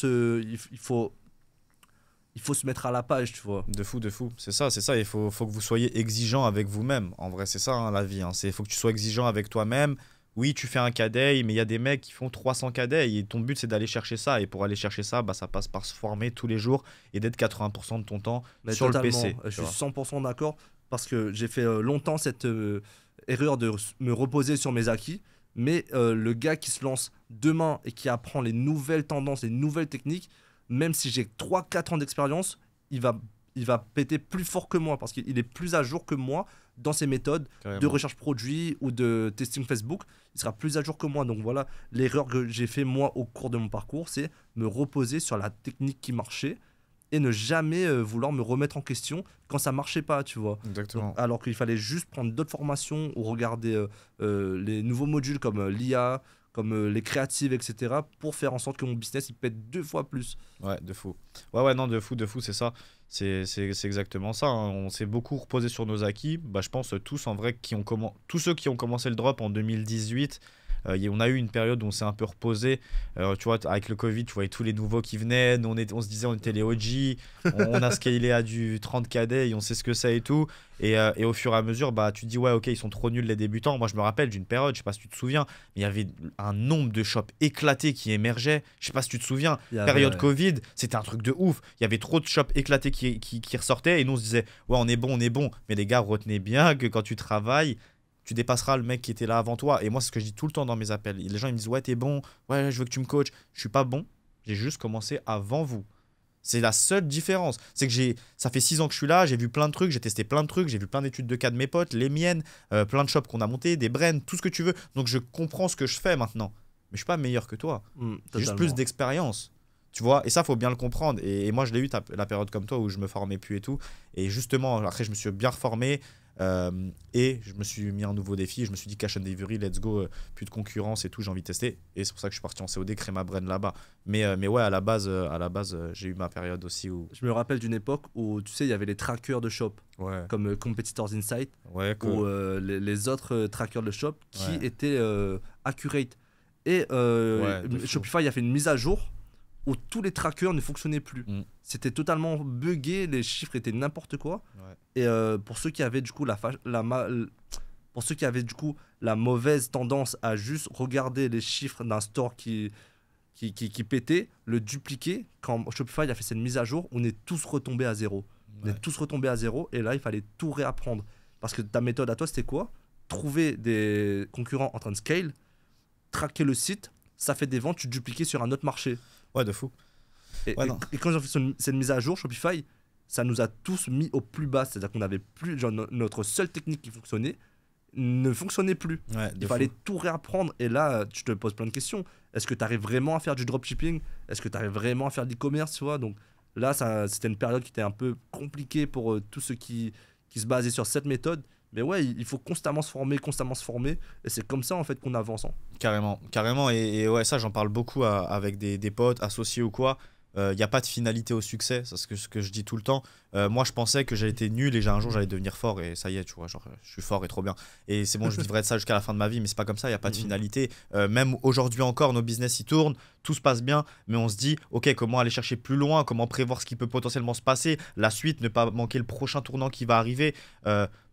se mettre à la page, tu vois. De fou. C'est ça. Il faut que vous soyez exigeant avec vous-même. En vrai, c'est ça hein, la vie. Il faut que tu sois exigeant avec toi-même. Oui, tu fais un cadet, mais il y a des mecs qui font 300 cadets et ton but, c'est d'aller chercher ça. Et pour aller chercher ça, bah, ça passe par se former tous les jours et d'être 80% de ton temps Mais sur totalement, le PC. je tu suis vois. 100% d'accord parce que j'ai fait longtemps cette erreur de me reposer sur mes acquis. Mais le gars qui se lance demain et qui apprend les nouvelles tendances, les nouvelles techniques, même si j'ai 3-4 ans d'expérience, il va péter plus fort que moi parce qu'il est plus à jour que moi dans ses méthodes de Carrément. recherche produit ou de testing Facebook. Il sera plus à jour que moi. Donc voilà, l'erreur que j'ai fait moi au cours de mon parcours, c'est me reposer sur la technique qui marchait et ne jamais vouloir me remettre en question quand ça marchait pas, tu vois. Exactement. Donc, alors qu'il fallait juste prendre d'autres formations ou regarder les nouveaux modules comme l'IA, comme les créatives, etc. pour faire en sorte que mon business il pète 2 fois plus. Ouais, de fou. Ouais, non, de fou, c'est ça. C'est exactement ça. Hein. On s'est beaucoup reposé sur nos acquis. Bah, je pense tous, en vrai, tous ceux qui ont commencé le drop en 2018, On a eu une période où on s'est un peu reposé. Tu vois, avec le Covid, tu voyais tous les nouveaux qui venaient. Nous, on se disait on était les OG. On a scalé à du 30K day, on sait ce que c'est et tout. Et au fur et à mesure, bah, tu te dis, ouais, ok, ils sont trop nuls les débutants. Moi, je me rappelle d'une période, je sais pas si tu te souviens, mais il y avait un nombre de shops éclatés qui émergeaient. Je sais pas si tu te souviens, période Covid, c'était un truc de ouf. Il y avait trop de shops éclatés qui ressortaient et nous, on se disait, ouais, on est bon, on est bon. Mais les gars, retenez bien que quand tu travailles, tu dépasseras le mec qui était là avant toi. Et moi, c'est ce que je dis tout le temps dans mes appels. Les gens, ils me disent, ouais, t'es bon, ouais, je veux que tu me coaches. Je suis pas bon, j'ai juste commencé avant vous. C'est la seule différence. C'est que ça fait 6 ans que je suis là, j'ai vu plein de trucs, j'ai testé plein de trucs, j'ai vu plein d'études de cas de mes potes, les miennes, plein de shops qu'on a montés, des brands, tout ce que tu veux. Donc je comprends ce que je fais maintenant. Mais je suis pas meilleur que toi. J'ai juste plus d'expérience. Tu vois, et ça, faut bien le comprendre. Et moi, je l'ai eu la période comme toi où je me formais plus et tout. Et justement, après, je me suis bien reformé. Et je me suis mis un nouveau défi. Je me suis dit cash and delivery, let's go, plus de concurrence et tout, j'ai envie de tester. Et c'est pour ça que je suis parti en COD, créer ma brand là-bas. Mais ouais, à la base, j'ai eu ma période aussi où. Je me rappelle d'une époque où tu sais, il y avait les trackers de shop, comme Competitors Insight, ou les autres trackers de shop qui étaient accurate. Et Shopify a fait une mise à jour où tous les trackers ne fonctionnaient plus. C'était totalement buggé, les chiffres étaient n'importe quoi. Et pour ceux qui avaient du coup la mauvaise tendance à juste regarder les chiffres d'un store qui pétait, le dupliquer, quand Shopify a fait cette mise à jour, on est tous retombés à zéro. On est tous retombés à zéro et là il fallait tout réapprendre. Parce que ta méthode à toi c'était quoi? Trouver des concurrents en train de scale, traquer le site, ça fait des ventes, tu dupliquais sur un autre marché. Ouais, de fou. Et quand j'ai fait cette mise à jour, Shopify, ça nous a tous mis au plus bas. C'est-à-dire qu'on avait plus, genre, notre seule technique qui fonctionnait ne fonctionnait plus. Il fallait tout réapprendre. Et là, tu te poses plein de questions. Est-ce que tu arrives vraiment à faire du dropshipping? Est-ce que tu arrives vraiment à faire de l'e-commerce, tu vois? Donc là, c'était une période qui était un peu compliquée pour tous ceux qui se basaient sur cette méthode. Mais ouais, il faut constamment se former. Et c'est comme ça, en fait, qu'on avance. Carrément. Et ouais, ça, j'en parle beaucoup avec des potes, associés ou quoi. Il n'y a pas de finalité au succès, c'est ce que je dis tout le temps. Moi, je pensais que j'allais été nul et un jour, j'allais devenir fort. Et ça y est, tu vois, genre, je suis fort et trop bien. Et c'est bon, je vivrai de ça jusqu'à la fin de ma vie. Mais c'est pas comme ça, il n'y a pas de finalité. Même aujourd'hui encore, nos business, ils tournent. Tout se passe bien. Mais on se dit, OK, comment aller chercher plus loin? Comment prévoir ce qui peut potentiellement se passer? La suite, ne pas manquer le prochain tournant qui va arriver.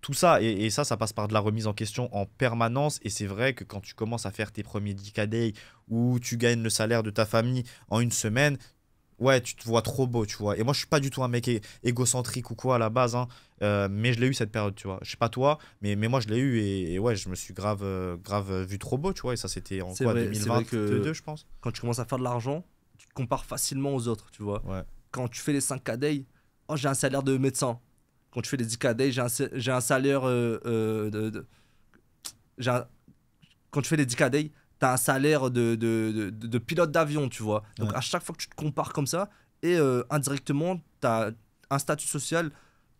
Tout ça. Et ça passe par de la remise en question en permanence. Et c'est vrai que quand tu commences à faire tes premiers 10K day où tu gagnes le salaire de ta famille en une semaine, ouais, tu te vois trop beau, tu vois. Et moi, je suis pas du tout un mec égocentrique ou quoi à la base, hein. Mais je l'ai eu cette période, tu vois. Je sais pas toi, mais moi, je l'ai eu et ouais, je me suis grave vu trop beau, tu vois. Et ça, c'était en 2022, je pense. Quand tu commences à faire de l'argent, tu te compares facilement aux autres, tu vois. Quand tu fais les 5K day, oh, j'ai un salaire de médecin. Quand tu fais les 10K day, j'ai un salaire quand tu fais les 10K day, tu as un salaire de pilote d'avion, tu vois. Donc à chaque fois que tu te compares comme ça, et indirectement, tu as un statut social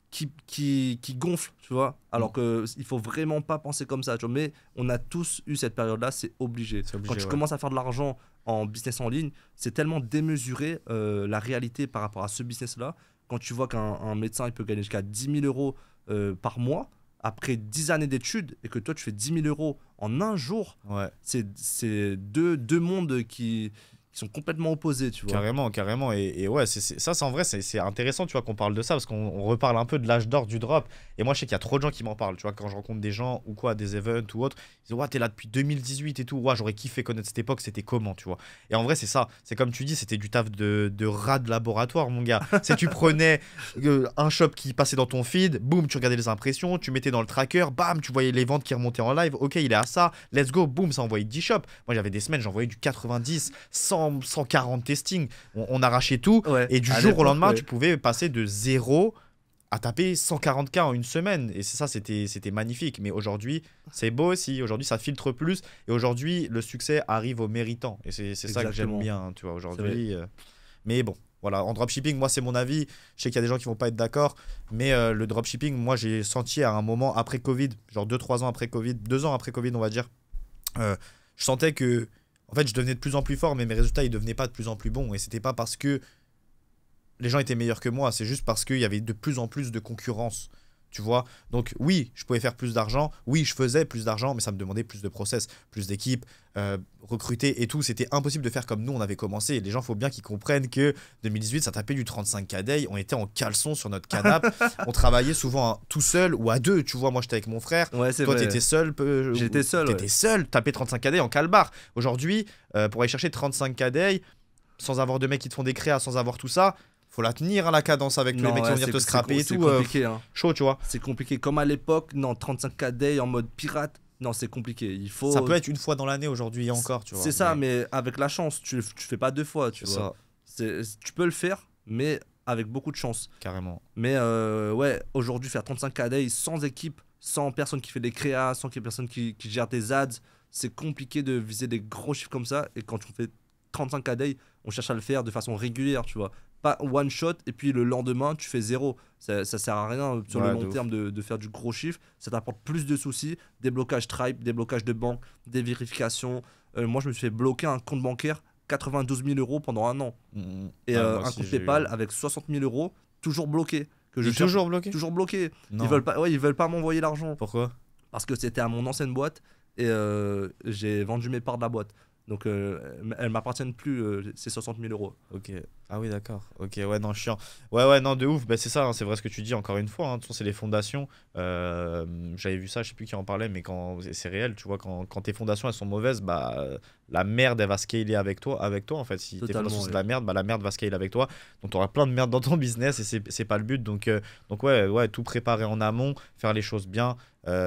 qui gonfle, tu vois. Alors qu'il faut vraiment pas penser comme ça, tu vois. Mais on a tous eu cette période-là, c'est obligé. Quand tu commences à faire de l'argent en business en ligne, c'est tellement démesuré la réalité par rapport à ce business-là. Quand tu vois qu'un médecin, il peut gagner jusqu'à 10 000 euros par mois, après 10 années d'études, et que toi, tu fais 10 000 euros en un jour, c'est deux mondes qui sont complètement opposés, tu vois. Carrément. Et ouais, ça, c'est en vrai, c'est intéressant, tu vois, qu'on parle de ça, parce qu'on reparle un peu de l'âge d'or du drop. Et moi, je sais qu'il y a trop de gens qui m'en parlent, tu vois, quand je rencontre des gens ou quoi, des events ou autres, ils disent, ouais, t'es là depuis 2018 et tout, ouais, j'aurais kiffé connaître cette époque, c'était comment, tu vois. Et en vrai, c'est ça, c'est comme tu dis, c'était du taf de rat de laboratoire, mon gars. C'est tu prenais un shop qui passait dans ton feed, boum, tu regardais les impressions, tu mettais dans le tracker, bam, tu voyais les ventes qui remontaient en live, ok, il est à ça, let's go, boum, ça envoyait 10 shops. Moi, j'avais des semaines, j'envoyais du 90, 140 testing, on arrachait tout, et du jour au lendemain, tu pouvais passer de 0 à taper 140K en une semaine, et c'est ça, c'était magnifique. Mais aujourd'hui, c'est beau aussi, aujourd'hui ça filtre plus, et aujourd'hui le succès arrive aux méritants, et c'est ça que j'aime bien, tu vois, aujourd'hui. Mais bon, voilà, en dropshipping, moi c'est mon avis, je sais qu'il y a des gens qui vont pas être d'accord, mais le dropshipping, moi j'ai senti à un moment après Covid, genre 2-3 ans après Covid, 2 ans après Covid on va dire, je sentais que en fait, je devenais de plus en plus fort, mais mes résultats, ils devenaient pas de plus en plus bons. Et c'était pas parce que les gens étaient meilleurs que moi, c'est juste parce qu'il y avait de plus en plus de concurrence. Tu vois, donc oui, je pouvais faire plus d'argent, oui, je faisais plus d'argent, mais ça me demandait plus de process, plus d'équipes, recruter et tout. C'était impossible de faire comme nous, on avait commencé. Et les gens, faut bien qu'ils comprennent que 2018, ça tapait du 35K day, on était en caleçon sur notre canapé, on travaillait souvent tout seul ou à deux. Tu vois, moi, j'étais avec mon frère, Ouais, c'est toi, vrai. t'étais seul. J'étais seul. T'étais seul, taper 35K day en calbar. Aujourd'hui, pour aller chercher 35K day, sans avoir de mecs qui te font des créas, sans avoir tout ça, faut la tenir à la cadence avec tous les mecs qui vont venir te scraper et tout. C'est compliqué. Chaud, tu vois. C'est compliqué. Comme à l'époque, non, 35K day en mode pirate, non, c'est compliqué. Il faut... Ça peut être une fois dans l'année aujourd'hui et encore, tu vois. C'est ça, mais avec la chance, tu fais pas deux fois, tu vois. Tu peux le faire, mais avec beaucoup de chance. Carrément. Mais ouais, aujourd'hui, faire 35K day sans équipe, sans personne qui fait des créas, sans personne qui gère des ads, c'est compliqué de viser des gros chiffres comme ça. Et quand on fait 35K day, on cherche à le faire de façon régulière, tu vois. Pas one shot et puis le lendemain tu fais zéro. Ça sert à rien sur le long terme de faire du gros chiffre. Ça t'apporte plus de soucis, des blocages Stripe, des blocages de banque, des vérifications. Moi je me suis fait bloquer un compte bancaire 92 000 € pendant un an. Et un compte PayPal avec 60 000 € toujours bloqué. Toujours bloqué. Toujours bloqué. Non. Ils veulent pas m'envoyer l'argent. Pourquoi? Parce que c'était à mon ancienne boîte et j'ai vendu mes parts de la boîte. Donc elles m'appartiennent plus, ces 60 000 €. Ok. Ah oui, d'accord. Ok, ouais, non, chiant. Ouais, non, de ouf. Bah, c'est ça, hein, c'est vrai ce que tu dis, encore une fois. Hein. De toute façon, c'est les fondations. J'avais vu ça, je sais plus qui en parlait, mais c'est réel, tu vois, quand tes fondations, elles sont mauvaises, bah, la merde, elle va scaler avec toi, en fait. Si tes fondations, c'est de la merde, bah, la merde va scaler avec toi. Donc, tu auras plein de merde dans ton business et c'est pas le but. Donc ouais, tout préparer en amont, faire les choses bien,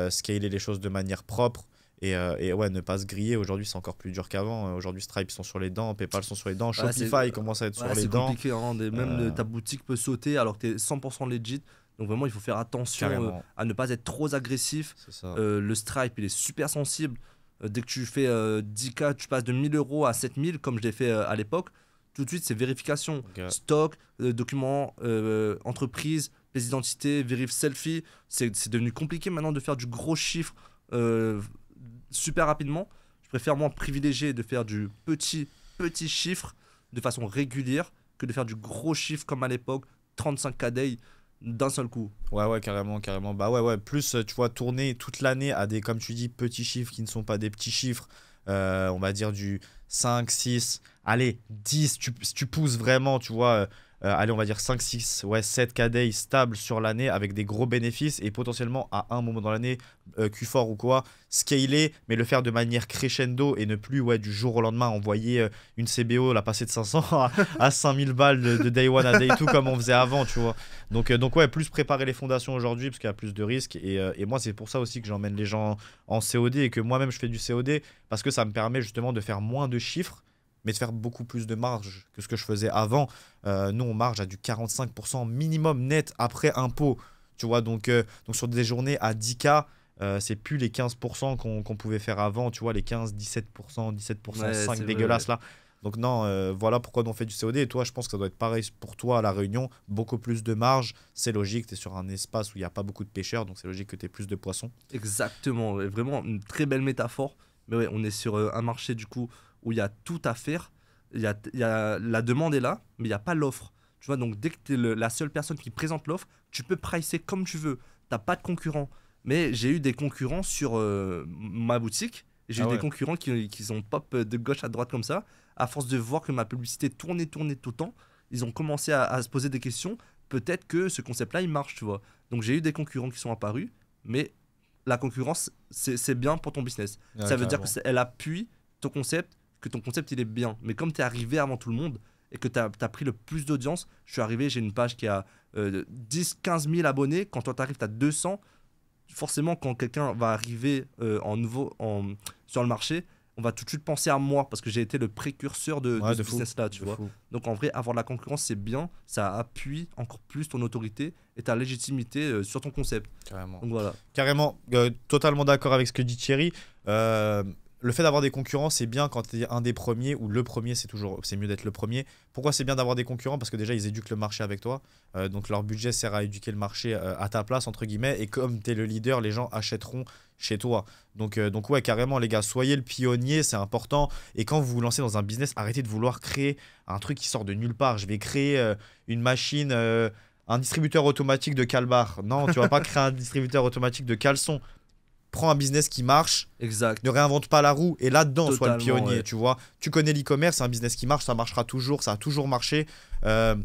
scaler les choses de manière propre. Et ouais, ne pas se griller. Aujourd'hui, c'est encore plus dur qu'avant. Aujourd'hui, Stripe, ils sont sur les dents, PayPal sont sur les dents, Shopify commence à être sur les dents. C'est compliqué, hein, même ta boutique peut sauter alors que tu es 100% legit. Donc vraiment, il faut faire attention à ne pas être trop agressif. Le Stripe, il est super sensible. Dès que tu fais 10K, tu passes de 1 000 € à 7 000, comme je l'ai fait à l'époque. Tout de suite, c'est vérification. Stock, documents, entreprise, pièce d'identité, vérif selfie. C'est devenu compliqué maintenant de faire du gros chiffre super rapidement. Je préfère moi privilégier de faire du petit chiffre de façon régulière que de faire du gros chiffre comme à l'époque, 35K day d'un seul coup. Ouais, carrément. Bah ouais, plus tu vois, tourner toute l'année à des, comme tu dis, petits chiffres qui ne sont pas des petits chiffres, on va dire du 5, 6, allez, 10, tu pousses vraiment, tu vois, allez, on va dire 5, 6, ouais, 7 KD stables sur l'année avec des gros bénéfices et potentiellement à un moment dans l'année, Q4 ou quoi, scaler, mais le faire de manière crescendo et ne plus, ouais, du jour au lendemain envoyer une CBO, la passer de 500 à 5000 balles de day one à day 2 comme on faisait avant, tu vois. Donc ouais, plus préparer les fondations aujourd'hui parce qu'il y a plus de risques et moi, c'est pour ça aussi que j'emmène les gens en COD et que moi-même je fais du COD parce que ça me permet justement de faire moins de chiffres mais de faire beaucoup plus de marge que ce que je faisais avant. Nous, on marge à du 45% minimum net après impôt. Tu vois, donc sur des journées à 10K, c'est plus les 15% qu'on pouvait faire avant. Tu vois, les 15, 17%, 17%, 5 dégueulasses là. Donc non, voilà pourquoi on fait du COD. Et toi, je pense que ça doit être pareil pour toi à La Réunion. Beaucoup plus de marge. C'est logique, tu es sur un espace où il n'y a pas beaucoup de pêcheurs. Donc c'est logique que tu aies plus de poissons. Exactement, vraiment une très belle métaphore. Mais ouais, on est sur un marché du coup où il y a tout à faire. La demande est là, mais il n'y a pas l'offre. Tu vois, donc dès que tu es la seule personne qui présente l'offre, tu peux pricer comme tu veux. Tu n'as pas de concurrent. Mais j'ai eu des concurrents sur ma boutique. J'ai eu des concurrents qui ont pop de gauche à droite comme ça. À force de voir que ma publicité tournait tout le temps, ils ont commencé à se poser des questions. Peut-être que ce concept-là, il marche, tu vois. Donc j'ai eu des concurrents qui sont apparus, mais la concurrence, c'est bien pour ton business. Ça veut dire qu'elle appuie ton concept, que ton concept il est bien. Mais comme tu es arrivé avant tout le monde et que tu as pris le plus d'audience, je suis arrivé, j'ai une page qui a 10-15 000 abonnés. Quand toi tu arrives, tu as 200. Forcément, quand quelqu'un va arriver sur le marché, on va tout de suite penser à moi parce que j'ai été le précurseur de ce business-là. Tu vois. Donc en vrai, avoir de la concurrence, c'est bien. Ça appuie encore plus ton autorité et ta légitimité sur ton concept. Carrément. Donc voilà. Carrément, totalement d'accord avec ce que dit Thierry. Le fait d'avoir des concurrents, c'est bien quand tu es un des premiers, ou le premier, c'est mieux d'être le premier. Pourquoi c'est bien d'avoir des concurrents? Parce que déjà, ils éduquent le marché avec toi. Donc leur budget sert à éduquer le marché à ta place, entre guillemets. Et comme tu es le leader, les gens achèteront chez toi. Donc ouais, carrément, les gars, soyez le pionnier, c'est important. Et quand vous vous lancez dans un business, arrêtez de vouloir créer un truc qui sort de nulle part. Je vais créer une machine un distributeur automatique de Calbar. Non, tu vas pas créer un distributeur automatique de caleçons. Prends un business qui marche, Exact. ne réinvente pas la roue et là-dedans, sois le Totalement, pionnier, ouais. tu vois. Tu connais l'e-commerce, c'est un business qui marche, ça marchera toujours, ça a toujours marché. Euh,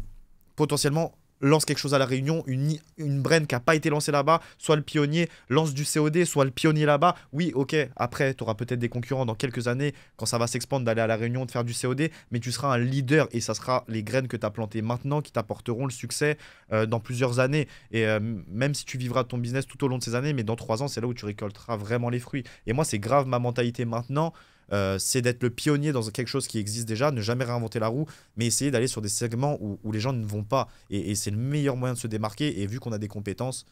Potentiellement, lance quelque chose à La Réunion, une brand qui n'a pas été lancée là-bas, soit le pionnier, lance du COD, soit le pionnier là-bas. Oui, ok, après, tu auras peut-être des concurrents dans quelques années, quand ça va s'expandre, d'aller à La Réunion, de faire du COD, mais tu seras un leader et ça sera les graines que tu as plantées maintenant qui t'apporteront le succès dans plusieurs années. Et même si tu vivras ton business tout au long de ces années, mais dans 3 ans, c'est là où tu récolteras vraiment les fruits. Et moi, c'est grave ma mentalité maintenant. C'est d'être le pionnier dans quelque chose qui existe déjà, ne jamais réinventer la roue, mais essayer d'aller sur des segments où les gens ne vont pas. Et c'est le meilleur moyen de se démarquer. Et vu qu'on a des compétences,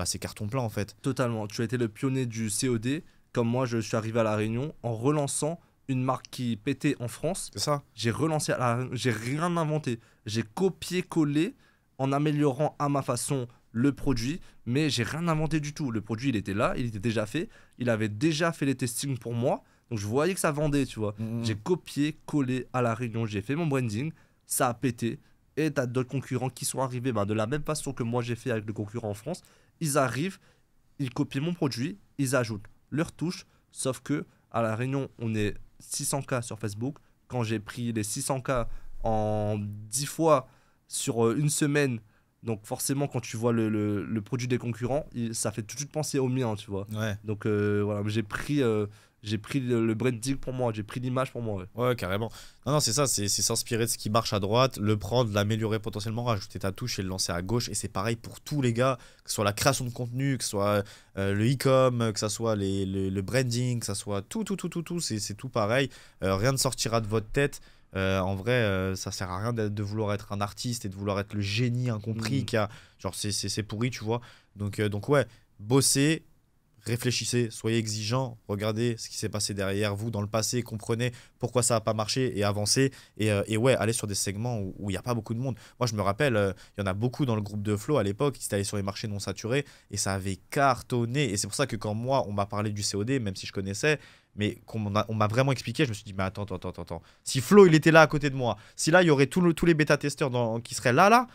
c'est carton plein en fait. Totalement. Tu as été le pionnier du COD, comme moi, je suis arrivé à La Réunion en relançant une marque qui pétait en France. C'est ça. J'ai relancé j'ai rien inventé. J'ai copié-collé en améliorant à ma façon le produit, mais j'ai rien inventé du tout. Le produit, il était là, il était déjà fait. Il avait déjà fait les testings pour moi. Donc je voyais que ça vendait, tu vois. J'ai copié-collé à La Réunion, j'ai fait mon branding, ça a pété. Et t'as d'autres concurrents qui sont arrivés de la même façon que moi j'ai fait avec le concurrent en France. Ils arrivent, ils copient mon produit, ils ajoutent leur touche. Sauf que à La Réunion, on est 600K sur Facebook. Quand j'ai pris les 600K en 10 fois sur une semaine, donc forcément quand tu vois le produit des concurrents, ça fait tout de suite penser au mien, tu vois. Ouais. Donc voilà, j'ai pris le branding pour moi, j'ai pris l'image pour moi. Ouais. Ouais, carrément. Non, non, c'est ça, c'est s'inspirer de ce qui marche à droite, le prendre, l'améliorer potentiellement, rajouter ta touche et le lancer à gauche. Et c'est pareil pour tous les gars, que ce soit la création de contenu, que ce soit le e-com, que ce soit le branding, que ce soit tout, c'est tout pareil. Rien ne sortira de votre tête. En vrai, ça sert à rien de vouloir être un artiste et de vouloir être le génie incompris qui a. Genre, c'est pourri, tu vois. Donc ouais, bossez. Réfléchissez, soyez exigeants, regardez ce qui s'est passé derrière vous dans le passé, comprenez pourquoi ça n'a pas marché et avancez. Et ouais, allez sur des segments où il n'y a pas beaucoup de monde. Moi, je me rappelle, il y en a beaucoup dans le groupe de Flow à l'époque qui étaient allés sur les marchés non saturés et ça avait cartonné. Et c'est pour ça que quand moi, on m'a parlé du COD, même si je connaissais, mais on m'a vraiment expliqué, je me suis dit, mais attends. Si Flow, il était là à côté de moi, si là, il y aurait tous les bêta-testeurs qui seraient là,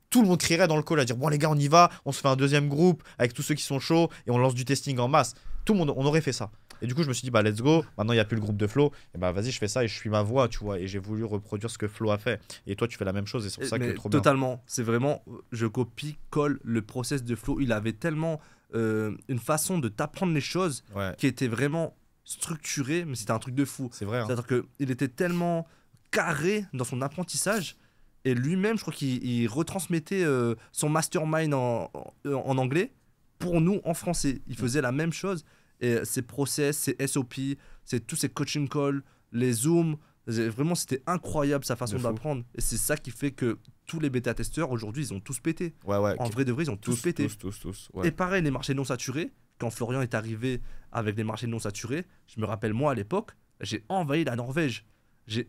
tout le monde crierait dans le call à dire bon les gars on y va, on se fait un deuxième groupe avec tous ceux qui sont chauds et on lance du testing en masse. Tout le monde, on aurait fait ça. Et du coup je me suis dit bah let's go, maintenant il n'y a plus le groupe de Flow, et bah vas-y je fais ça et je suis ma voix tu vois, et j'ai voulu reproduire ce que Flow a fait. Et toi tu fais la même chose et c'est pour ça que Mais trop bien. totalement, c'est vraiment, je copie, colle le process de Flow. Il avait tellement une façon de t'apprendre les choses Ouais, qui était vraiment structurée, mais c'était un truc de fou. c'est vrai. Hein. C'est-à-dire qu'il était tellement carré dans son apprentissage. Et lui-même, je crois qu'il retransmettait son mastermind en anglais pour nous en français. Il faisait la même chose. Et ses process, ses SOP, tous ses coaching calls, les zooms, vraiment c'était incroyable sa façon De fou. d'apprendre. Et c'est ça qui fait que tous les bêta-testeurs aujourd'hui, ils ont tous pété. Ouais, En vrai de vrai, ils ont tous pété. tous. Ouais. Et pareil, les marchés non saturés, quand Florian est arrivé avec les marchés non saturés, je me rappelle moi à l'époque, j'ai envahi la Norvège. J'ai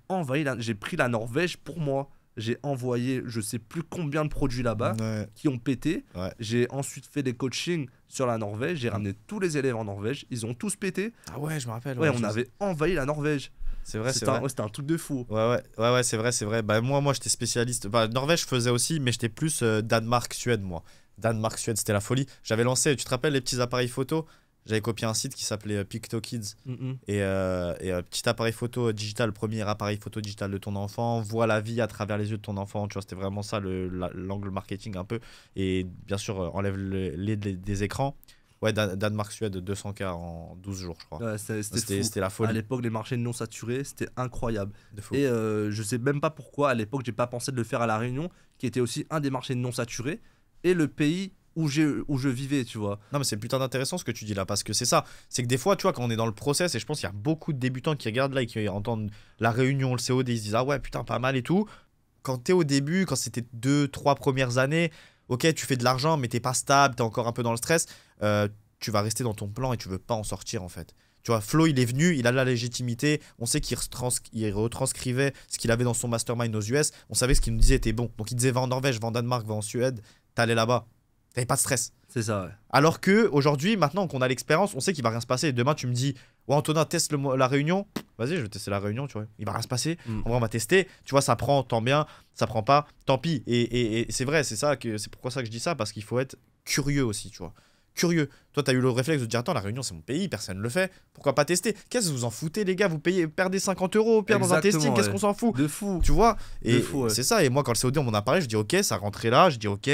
pris la Norvège pour moi. J'ai envoyé je sais plus combien de produits là-bas Ouais. qui ont pété. Ouais. J'ai ensuite fait des coachings sur la Norvège. J'ai ramené tous les élèves en Norvège. Ils ont tous pété. Ah ouais, je me rappelle. Ouais, on avait envahi la Norvège. C'est vrai, c'est C'était vrai. c'était un truc de fou. Ouais, c'est vrai. Bah, moi j'étais spécialiste. Bah, Norvège, je faisais aussi, mais j'étais plus Danemark, Suède, moi. Danemark, Suède, c'était la folie. J'avais lancé, tu te rappelles, les petits appareils photo? J'avais copié un site qui s'appelait PictoKids. Mhm. Et petit appareil photo digital, premier appareil photo digital de ton enfant, vois la vie à travers les yeux de ton enfant. Tu vois, c'était vraiment ça l'angle marketing un peu. Et bien sûr, enlève des écrans. Ouais, Danemark-Suède, 200K en 12 jours, je crois. Ouais, c'était fou. C'était la À folie. l'époque, les marchés non saturés, c'était incroyable. De fou. Et je sais même pas pourquoi, à l'époque, j'ai pas pensé de le faire à La Réunion, qui était aussi un des marchés non saturés, et le pays où je vivais, tu vois. Non, mais c'est putain d'intéressant ce que tu dis là, parce que c'est ça. C'est que des fois, tu vois, quand on est dans le process, et je pense qu'il y a beaucoup de débutants qui regardent là et qui entendent la réunion, le COD, ils se disent ah ouais, putain, pas mal et tout. Quand t'es au début, quand c'était 2-3 premières années, ok, tu fais de l'argent, mais t'es pas stable, t'es encore un peu dans le stress, tu vas rester dans ton plan et tu veux pas en sortir en fait. Tu vois, Flo, il est venu, il a de la légitimité. On sait qu'il retranscrivait ce qu'il avait dans son mastermind aux US. On savait ce qu'il nous disait était bon. Donc il disait va en Norvège, va en Danemark, va en Suède, t'allais là-bas. T'avais pas de stress. C'est ça, ouais. Alors que aujourd'hui, maintenant qu'on a l'expérience, on sait qu'il va rien se passer. Demain, tu me dis, ouais, Antonin, teste la réunion. Vas-y, je vais tester la réunion, tu vois. Il va rien se passer. En vrai, on va tester. Tu vois, ça prend, tant bien. Ça prend pas, tant pis. Et c'est vrai, c'est pourquoi ça que je dis ça, parce qu'il faut être curieux aussi, tu vois. Curieux. Toi, t'as eu le réflexe de dire, attends, la réunion, c'est mon pays, personne ne le fait. Pourquoi pas tester? Qu'est-ce que vous en foutez, les gars? Vous perdez 50 € au pire dans un testing, qu'est-ce qu'on s'en fout? De fou. Tu vois? Et fou, ouais. c'est ça. Et moi, quand le COD, on m'en a parlé, je dis, ok, ça rentrait là. Je dis, ok.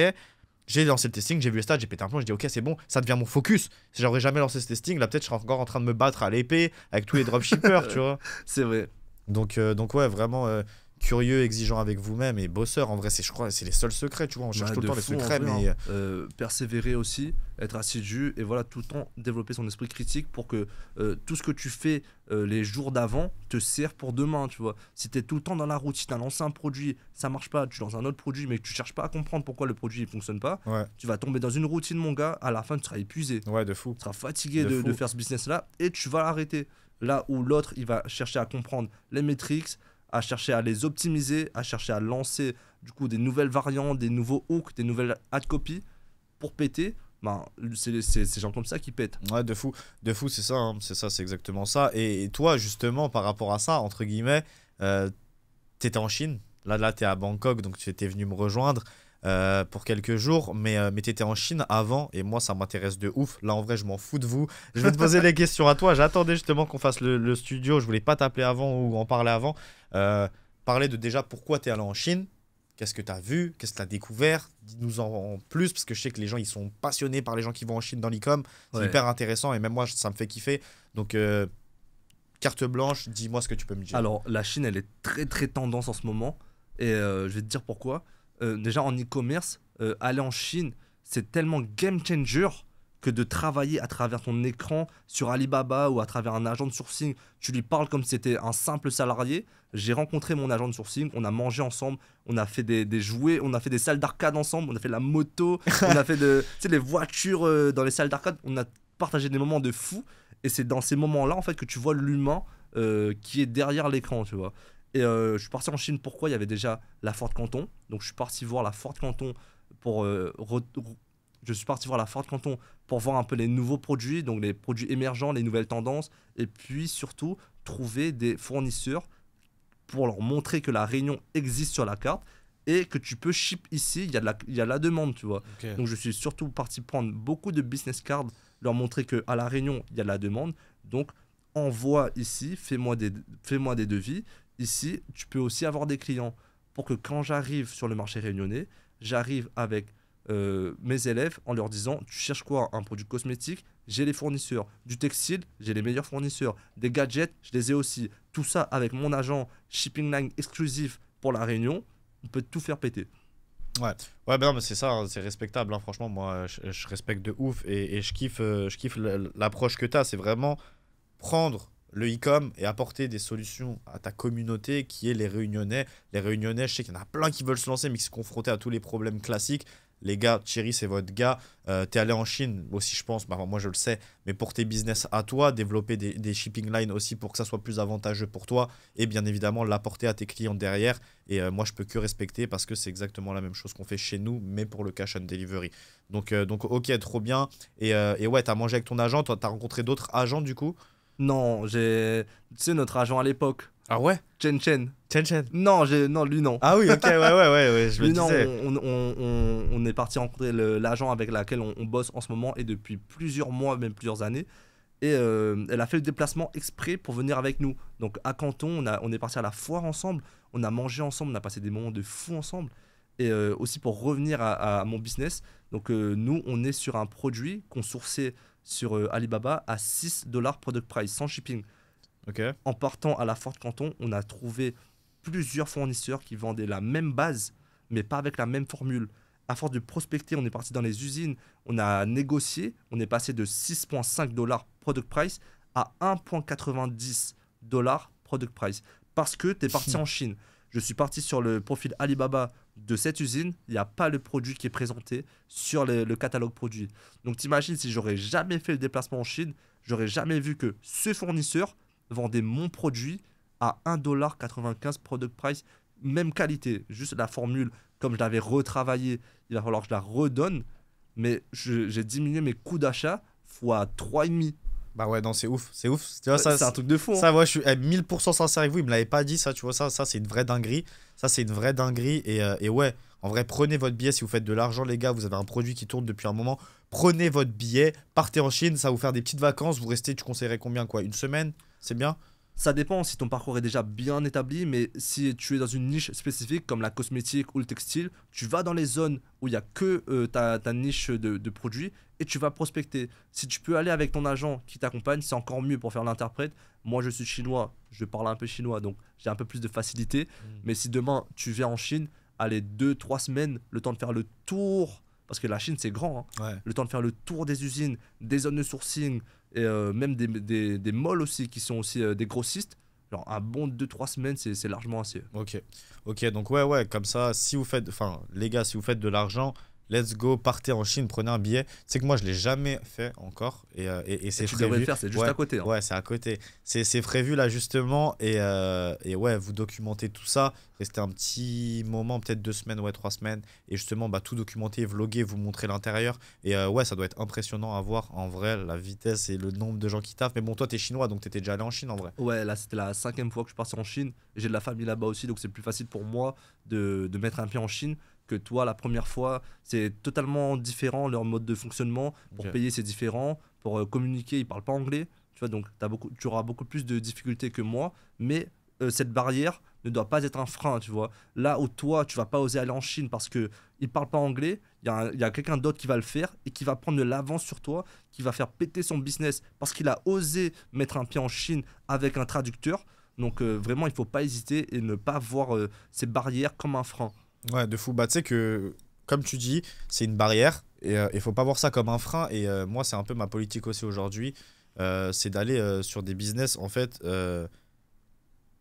J'ai lancé le testing, j'ai vu le stade, j'ai pété un plomb, je dis ok c'est bon, ça devient mon focus. Si j'aurais jamais lancé ce testing, là peut-être je serais encore en train de me battre à l'épée avec tous les dropshippers, tu vois. C'est vrai. Donc ouais, vraiment curieux, exigeant avec vous-même et bosseur. En vrai, je crois c'est les seuls secrets, tu vois. On cherche tout le temps les secrets, mais persévérer aussi, être assidu et voilà, tout le temps développer son esprit critique pour que tout ce que tu fais les jours d'avant te sert pour demain, tu vois. Si tu es tout le temps dans la routine à lancer un produit, ça marche pas, tu lances un autre produit mais que tu cherches pas à comprendre pourquoi le produit il fonctionne pas, tu vas tomber dans une routine, mon gars, à la fin tu seras épuisé. Ouais, de fou. Tu seras fatigué de faire ce business là et tu vas l'arrêter. Là où l'autre il va chercher à comprendre les métriques, à chercher à les optimiser, à chercher à lancer du coup des nouvelles variantes, des nouveaux hooks, des nouvelles ad copies pour péter. Ben, c'est ces gens comme ça qui pètent. Ouais, de fou, c'est ça, hein. C'est exactement ça. Et toi, justement, par rapport à ça, entre guillemets, t'étais en Chine. Là, t'es à Bangkok, donc tu étais venu me rejoindre pour quelques jours. Mais t'étais en Chine avant, et moi, ça m'intéresse de ouf. Là, en vrai, je m'en fous de vous. Je vais te poser les questions à toi. J'attendais justement qu'on fasse le studio. Je voulais pas t'appeler avant ou en parler avant. Parler de déjà pourquoi t'es allé en Chine. Qu'est-ce que tu as vu? Qu'est-ce que tu as découvert? Dis-nous en plus, parce que je sais que les gens, ils sont passionnés par les gens qui vont en Chine dans l'e-com. C'est hyper intéressant et même moi, ça me fait kiffer. Donc, carte blanche, dis-moi ce que tu peux me dire. Alors, la Chine, elle est très, très tendance en ce moment. Et je vais te dire pourquoi. Déjà, en e-commerce, aller en Chine, c'est tellement game changer que de travailler à travers ton écran sur Alibaba ou à travers un agent de sourcing. Tu lui parles comme si c'était un simple salarié. J'ai rencontré mon agent de sourcing, on a mangé ensemble, on a fait des jouets, on a fait des salles d'arcade ensemble, on a fait la moto, on a fait les voitures dans les salles d'arcade. On a partagé des moments de fou. Et c'est dans ces moments-là en fait que tu vois l'humain qui est derrière l'écran, tu vois. Et je suis parti en Chine, pourquoi? Il y avait déjà la Ford Canton. Donc je suis parti voir la Ford Canton pour voir un peu les nouveaux produits, donc les produits émergents, les nouvelles tendances, et puis surtout trouver des fournisseurs pour leur montrer que la Réunion existe sur la carte et que tu peux ship ici, il y a la demande, tu vois. Okay. Donc je suis surtout parti prendre beaucoup de business cards, leur montrer qu'à la Réunion, il y a de la demande. Donc envoie ici, fais-moi des devis. Ici, tu peux aussi avoir des clients pour que quand j'arrive sur le marché réunionnais, j'arrive avec mes élèves en leur disant tu cherches quoi? Un produit cosmétique, j'ai les fournisseurs. Du textile, j'ai les meilleurs fournisseurs. Des gadgets, je les ai aussi. Tout ça avec mon agent Shipping Line exclusif pour la Réunion, on peut tout faire péter. Ouais, ben non, mais c'est ça, hein, c'est respectable, hein. Franchement, moi je respecte de ouf et je kiffe l'approche que tu as. C'est vraiment prendre le e-com et apporter des solutions à ta communauté qui est les Réunionnais. Les Réunionnais, je sais qu'il y en a plein qui veulent se lancer mais qui sont confrontés à tous les problèmes classiques. Les gars, Thierry, c'est votre gars. T'es allé en Chine aussi, je pense. Bah, moi, je le sais. Mais pour tes business à toi, développer des shipping lines aussi pour que ça soit plus avantageux pour toi. Et bien évidemment, l'apporter à tes clients derrière. Et moi, je peux que respecter parce que c'est exactement la même chose qu'on fait chez nous, mais pour le cash and delivery. Donc ok, trop bien. Et ouais, t'as mangé avec ton agent. Toi, t'as rencontré d'autres agents du coup? Non, tu sais, notre agent à l'époque. Ah ouais? Chen Chen. Non, lui non. Ah oui, ok, ouais, je me disais. On est parti rencontrer l'agent avec laquelle on bosse en ce moment et depuis plusieurs mois, même plusieurs années. Et elle a fait le déplacement exprès pour venir avec nous. Donc à Canton, on est parti à la foire ensemble, on a mangé ensemble, on a passé des moments de fou ensemble. Et aussi pour revenir à mon business, donc nous, on est sur un produit qu'on sourçait sur Alibaba à $6 product price, sans shipping. Okay. En partant à la Ford Canton, on a trouvé plusieurs fournisseurs qui vendaient la même base, mais pas avec la même formule. À force de prospecter, on est parti dans les usines, on a négocié, on est passé de $6.5 product price à $1.90 product price. Parce que tu es parti en Chine. Je suis parti sur le profil Alibaba de cette usine, il n'y a pas le produit qui est présenté sur le catalogue produit. Donc t'imagines, si j'aurais jamais fait le déplacement en Chine, j'aurais jamais vu que ce fournisseur vendait mon produit à $1.95 product price, même qualité, juste la formule, comme je l'avais retravaillée, il va falloir que je la redonne, mais j'ai diminué mes coûts d'achat fois 3,5. Bah ouais, non, c'est ouf. C'est ouf. Tu vois, ça, C'est un truc de fou. ça, ouais, je suis 1000% sincère avec vous. Il me l'avait pas dit, ça, tu vois, ça c'est une vraie dinguerie. Ça, c'est une vraie dinguerie. Et ouais, en vrai, prenez votre billet si vous faites de l'argent, les gars. Vous avez un produit qui tourne depuis un moment. Prenez votre billet, partez en Chine, ça va vous faire des petites vacances. Vous restez, tu conseillerais combien, quoi? Une semaine? C'est bien? Ça dépend si ton parcours est déjà bien établi, mais si tu es dans une niche spécifique comme la cosmétique ou le textile, tu vas dans les zones où il n'y a que ta niche de produits et tu vas prospecter. Si tu peux aller avec ton agent qui t'accompagne, c'est encore mieux pour faire l'interprète. Moi, je suis chinois, je parle un peu chinois, donc j'ai un peu plus de facilité. Mais si demain tu viens en Chine, allez 2-3 semaines, le temps de faire le tour, parce que la Chine c'est grand, hein, Ouais. le temps de faire le tour des usines, des zones de sourcing, et même des malls aussi qui sont aussi des grossistes. Genre un bon 2-3 semaines, c'est largement assez. Ok. Ok, donc ouais, comme ça, si vous faites, enfin, les gars, si vous faites de l'argent, let's go, partez en Chine, prenez un billet. C'est que moi, je l'ai jamais fait encore et c'est Et tu devrais prévu. le faire, c'est juste Ouais, à côté, hein. ouais, c'est à côté. C'est prévu là justement et ouais, vous documentez tout ça. Restez un petit moment, peut-être 2 semaines, ouais, 3 semaines et justement, bah, tout documenter, vlogger, vous montrer l'intérieur. Et ouais, ça doit être impressionnant à voir en vrai, la vitesse et le nombre de gens qui taffent. Mais bon, toi, t'es chinois, donc t'étais déjà allé en Chine en vrai. Ouais, là c'était la 5e fois que je passais en Chine. J'ai de la famille là-bas aussi, donc c'est plus facile pour moi de mettre un pied en Chine que toi la première fois. C'est totalement différent leur mode de fonctionnement. Pour Ok. payer, c'est différent. Pour communiquer, ils parlent pas anglais. Tu vois, donc tu auras beaucoup plus de difficultés que moi. Mais cette barrière ne doit pas être un frein, tu vois. Là où toi, tu vas pas oser aller en Chine parce que ils parlent pas anglais, il y a quelqu'un d'autre qui va le faire et qui va prendre de l'avance sur toi, qui va faire péter son business parce qu'il a osé mettre un pied en Chine avec un traducteur. Donc vraiment, il faut pas hésiter et ne pas voir ces barrières comme un frein. Ouais, de fou. Bah, tu sais que, comme tu dis, c'est une barrière et il faut pas voir ça comme un frein. Et moi, c'est un peu ma politique aussi aujourd'hui. C'est d'aller sur des business, en fait,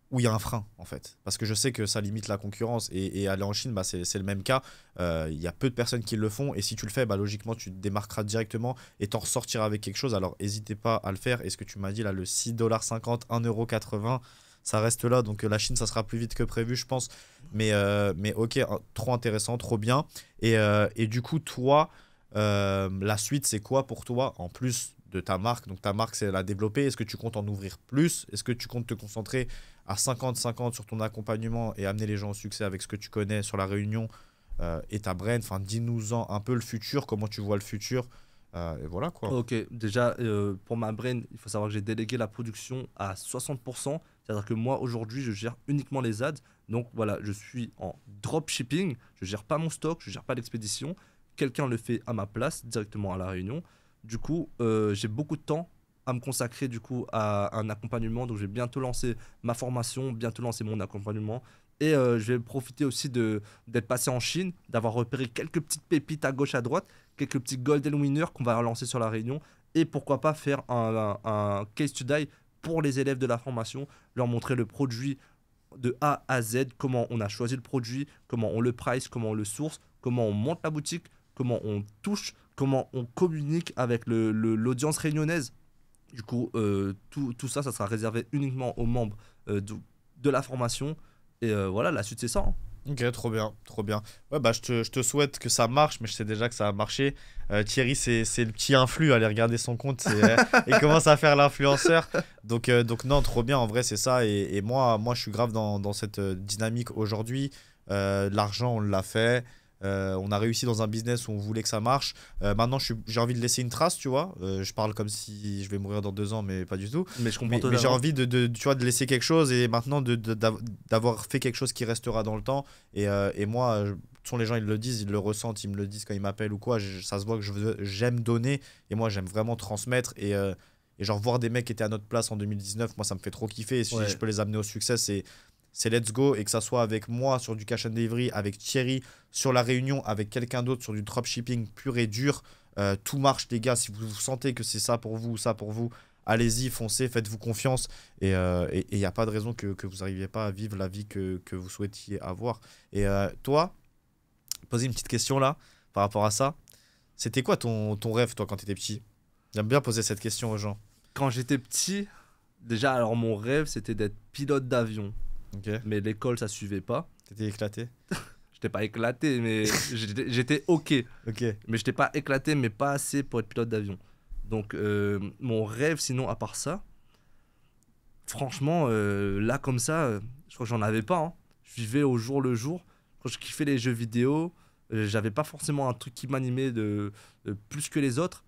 où il y a un frein, en fait. Parce que je sais que ça limite la concurrence. Et aller en Chine, bah, c'est le même cas. Il y a peu de personnes qui le font. Et si tu le fais, bah, logiquement, tu te démarqueras directement et t'en ressortiras avec quelque chose. Alors, n'hésitez pas à le faire. Et ce que tu m'as dit, là, le 6,50 $, 1,80 €, ça reste là. Donc, la Chine, ça sera plus vite que prévu, je pense. Mais ok, trop intéressant, trop bien. Et du coup, toi, la suite, c'est quoi pour toi, en plus de ta marque? Donc, ta marque, c'est la développer. Est-ce que tu comptes en ouvrir plus? Est-ce que tu comptes te concentrer à 50-50 sur ton accompagnement et amener les gens au succès avec ce que tu connais sur la Réunion et ta brand? Enfin, dis-nous-en un peu le futur, comment tu vois le futur. Et voilà quoi. Ok, déjà pour ma brand, il faut savoir que j'ai délégué la production à 60%. C'est-à-dire que moi aujourd'hui, je gère uniquement les ads. Donc voilà, je suis en dropshipping. Je gère pas mon stock, je gère pas l'expédition. Quelqu'un le fait à ma place directement à la Réunion. Du coup, j'ai beaucoup de temps à me consacrer du coup à un accompagnement. Donc je vais bientôt lancer ma formation, bientôt lancer mon accompagnement. Et je vais profiter aussi d'être passé en Chine, d'avoir repéré quelques petites pépites à gauche à droite, quelques petits golden winners qu'on va relancer sur la Réunion. Et pourquoi pas faire un case study pour les élèves de la formation, leur montrer le produit de A à Z, comment on a choisi le produit, comment on le price, comment on le source, comment on monte la boutique, comment on touche, comment on communique avec l'audience réunionnaise. Du coup, tout ça, ça sera réservé uniquement aux membres de la formation. Et voilà, la suite, c'est ça, hein. Ok, trop bien, trop bien. Ouais, bah je te souhaite que ça marche, mais je sais déjà que ça a marché. Thierry, c'est le petit influ, allez regarder son compte, il commence à faire l'influenceur. Donc non, trop bien, en vrai, c'est ça. Et moi, je suis grave dans cette dynamique aujourd'hui. L'argent, on l'a fait. On a réussi dans un business où on voulait que ça marche. Maintenant, j'ai envie de laisser une trace, tu vois. Je parle comme si je vais mourir dans 2 ans, mais pas du tout. Mais je comprends Mais j'ai totalement. envie tu vois, de laisser quelque chose et maintenant d'avoir fait quelque chose qui restera dans le temps. Et moi, de toute façon, les gens, ils le disent, ils le ressentent, ils me le disent quand ils m'appellent ou quoi. Ça se voit que j'aime donner et moi, j'aime vraiment transmettre. Et genre, voir des mecs qui étaient à notre place en 2019, moi, ça me fait trop kiffer. Et si Ouais. je peux les amener au succès, c'est let's go. Et que ça soit avec moi sur du cash and delivery, avec Thierry sur la Réunion, avec quelqu'un d'autre sur du dropshipping pur et dur. Tout marche, les gars. Si vous sentez que c'est ça pour vous ou ça pour vous, allez-y, foncez, faites-vous confiance. Et il n'y a pas de raison que vous n'arriviez pas à vivre la vie que vous souhaitiez avoir. Et toi, poser une petite question là, par rapport à ça. C'était quoi ton rêve, toi, quand tu étais petit? J'aime bien poser cette question aux gens. Quand j'étais petit, déjà, alors mon rêve, c'était d'être pilote d'avion. Ok. Mais l'école, ça suivait pas. T'étais éclaté. J'étais pas éclaté, mais j'étais OK. Ok. Mais j'étais pas éclaté, mais pas assez pour être pilote d'avion. Donc, mon rêve, sinon, à part ça, franchement, là, comme ça, je crois que j'en avais pas. Hein. Je vivais au jour le jour. Quand je kiffais les jeux vidéo, j'avais pas forcément un truc qui m'animait de plus que les autres.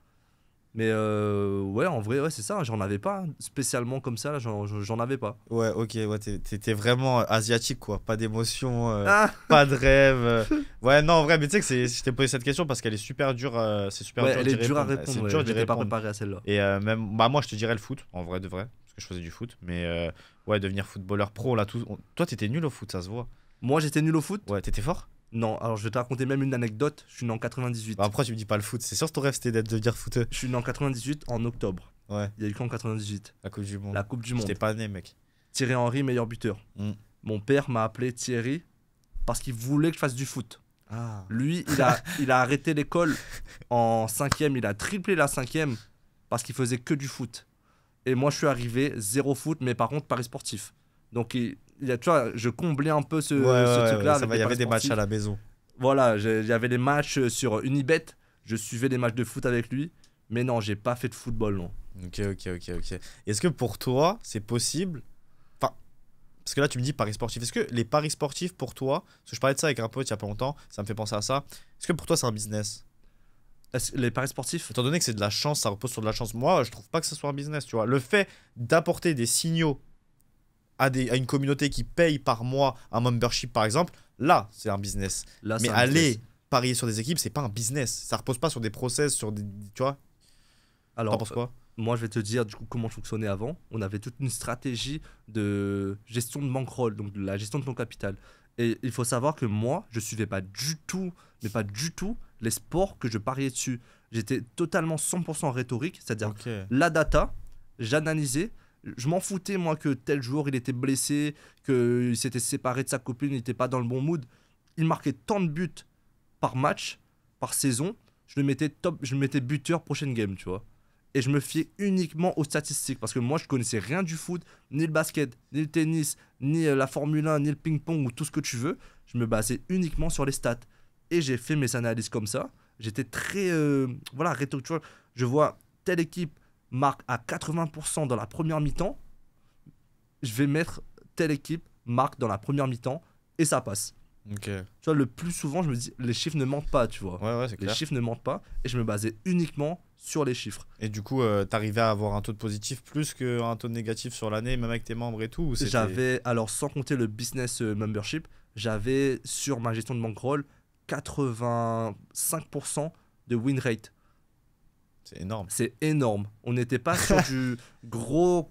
Mais ouais, en vrai, ouais, c'est ça. J'en avais pas spécialement comme ça. Là, j'en avais pas. Ouais, ok, ouais, t'étais vraiment asiatique, quoi. Pas d'émotion, Ah pas de rêve. Ouais, non, en vrai, mais tu sais que je t'ai posé cette question parce qu'elle est super dure, c'est super ouais, dur elle d'y est dure à répondre. C'est répondre. dur Ouais. d'y J'étais pas répondre. préparé à celle-là. Et même, bah, moi, je te dirais le foot, en vrai de vrai, parce que je faisais du foot. Mais ouais, devenir footballeur pro, là, tout. Toi, t'étais nul au foot, ça se voit. Moi, j'étais nul au foot. Ouais, t'étais fort? Non, alors je vais te raconter même une anecdote. Je suis né en Bah, 98. après, tu me dis pas le foot. C'est sûr que ton rêve, c'était de devenir footeux. Je suis né en 98 en octobre. Ouais, Il y a eu quand en 98? la Coupe du Monde. La Coupe du Monde. J'étais pas né, mec. Thierry Henry, meilleur buteur. Mm. Mon père m'a appelé Thierry parce qu'il voulait que je fasse du foot. Ah. Lui, il a arrêté l'école en 5e. Il a triplé la 5e parce qu'il faisait que du foot. Et moi, je suis arrivé, zéro foot, mais par contre, paris sportif. Donc, il y a, tu vois, je comblais un peu ce truc-là. Ça va, il y avait des matchs à la maison. Voilà, il y avait des matchs sur Unibet. Je suivais les matchs de foot avec lui. Mais non, j'ai pas fait de football, non. Ok. Est-ce que pour toi, c'est possible? Enfin, parce que là, tu me dis paris sportif. Est-ce que les paris sportifs pour toi, parce que je parlais de ça avec un pote il y a pas longtemps, ça me fait penser à ça. Est-ce que pour toi, c'est un business? Les paris sportifs? Étant donné que c'est de la chance, ça repose sur de la chance. Moi, je trouve pas que ce soit un business, tu vois. Le fait d'apporter des signaux à une communauté qui paye par mois un membership, par exemple, là, c'est un business. Là, Mais c'est un aller business. parier sur des équipes, c'est pas un business. Ça repose pas sur des process, sur des. Tu vois? T'en Alors, penses quoi? moi, je vais te dire du coup comment fonctionnait avant. On avait toute une stratégie de gestion de bankroll, donc de la gestion de ton capital. Et il faut savoir que moi, je suivais pas du tout, mais pas du tout, les sports que je pariais dessus. J'étais totalement 100% rhétorique, c'est-à-dire Ok. la data, j'analysais. Je m'en foutais, moi, que tel joueur, il était blessé, qu'il s'était séparé de sa copine, il n'était pas dans le bon mood. Il marquait tant de buts par match, par saison, je le mettais top, je le mettais buteur prochaine game, tu vois. Et je me fiais uniquement aux statistiques parce que moi je connaissais rien du foot, ni le basket, ni le tennis, ni la Formule 1, ni le ping-pong ou tout ce que tu veux. Je me basais uniquement sur les stats. Et j'ai fait mes analyses comme ça. J'étais très voilà, rhétorique, tu vois. Je vois telle équipe marque à 80% dans la première mi-temps, je vais mettre telle équipe marque dans la première mi-temps et ça passe. Ok. Tu vois, le plus souvent, je me dis, les chiffres ne mentent pas, tu vois. Ouais, c'est Les clair. chiffres ne mentent pas et je me basais uniquement sur les chiffres. Et du coup, t'arrivais à avoir un taux de positif plus qu'un taux de négatif sur l'année, même avec tes membres et tout ou c'était- J'avais, alors sans compter le business membership, j'avais sur ma gestion de bankroll 85% de win rate. C'est énorme. C'est énorme. On n'était pas sur du gros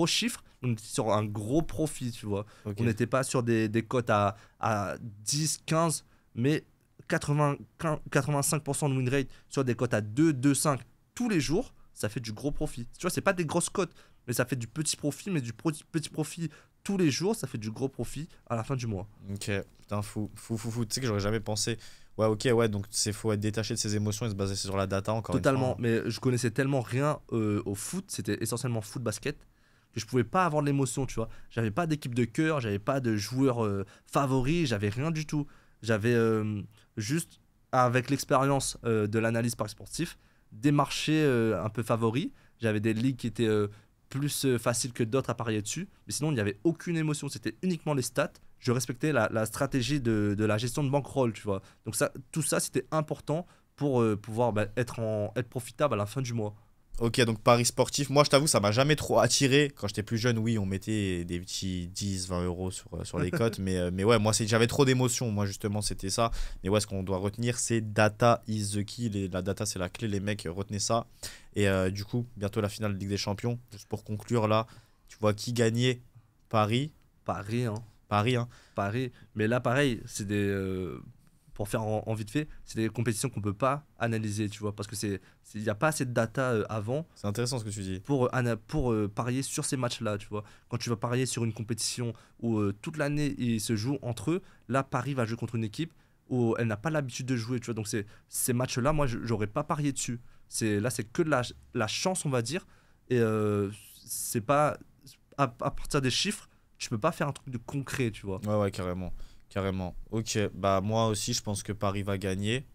chiffre, on était sur un gros profit, tu vois. Ok. On n'était pas sur des cotes à 10, 15, mais 85% de win rate sur des cotes à 2, 2, 5 tous les jours, ça fait du gros profit. Tu vois, c'est pas des grosses cotes, mais ça fait du petit profit, mais petit profit tous les jours, ça fait du gros profit à la fin du mois. Ok, putain, fou. Tu sais que j'aurais jamais pensé. Ouais, ok, ouais, donc c'est faut être détaché de ses émotions et se baser sur la data encore Totalement, une fois. mais je connaissais tellement rien au foot, c'était essentiellement foot basket, que je pouvais pas avoir de l'émotion, tu vois. J'avais pas d'équipe de cœur, j'avais pas de joueur favori, j'avais rien du tout. J'avais juste, avec l'expérience de l'analyse par sportif, des marchés un peu favoris. J'avais des ligues qui étaient plus faciles que d'autres à parier dessus, mais sinon il n'y avait aucune émotion, c'était uniquement les stats. Je respectais la stratégie de la gestion de bankroll, tu vois. Donc ça, tout ça, c'était important pour pouvoir être profitable à la fin du mois. Ok, donc paris sportif. Moi, je t'avoue, ça m'a jamais trop attiré. Quand j'étais plus jeune, oui, on mettait des petits 10, 20 euros sur les cotes. mais ouais, moi, j'avais trop d'émotions. Moi, justement, c'était ça. Mais ouais, ce qu'on doit retenir, c'est data is the key. La data, c'est la clé. Les mecs, retenez ça. Et du coup, bientôt la finale de Ligue des Champions. Juste pour conclure, là, tu vois qui gagnait? Paris. Paris, hein. Paris, hein. Paris. Mais là, pareil, c'est des. Pour faire en vite fait, c'est des compétitions qu'on peut pas analyser, tu vois, parce que il n'y a pas assez de data avant C'est intéressant ce que tu dis. pour parier sur ces matchs-là, tu vois. Quand tu vas parier sur une compétition où toute l'année ils se jouent entre eux, là Paris va jouer contre une équipe où elle n'a pas l'habitude de jouer, tu vois. Donc ces matchs-là, moi j'aurais pas parié dessus. Là c'est que de la chance, on va dire, et c'est pas à partir des chiffres, tu peux pas faire un truc de concret, tu vois. Ouais, carrément. Carrément. Ok, bah moi aussi, je pense que Paris va gagner.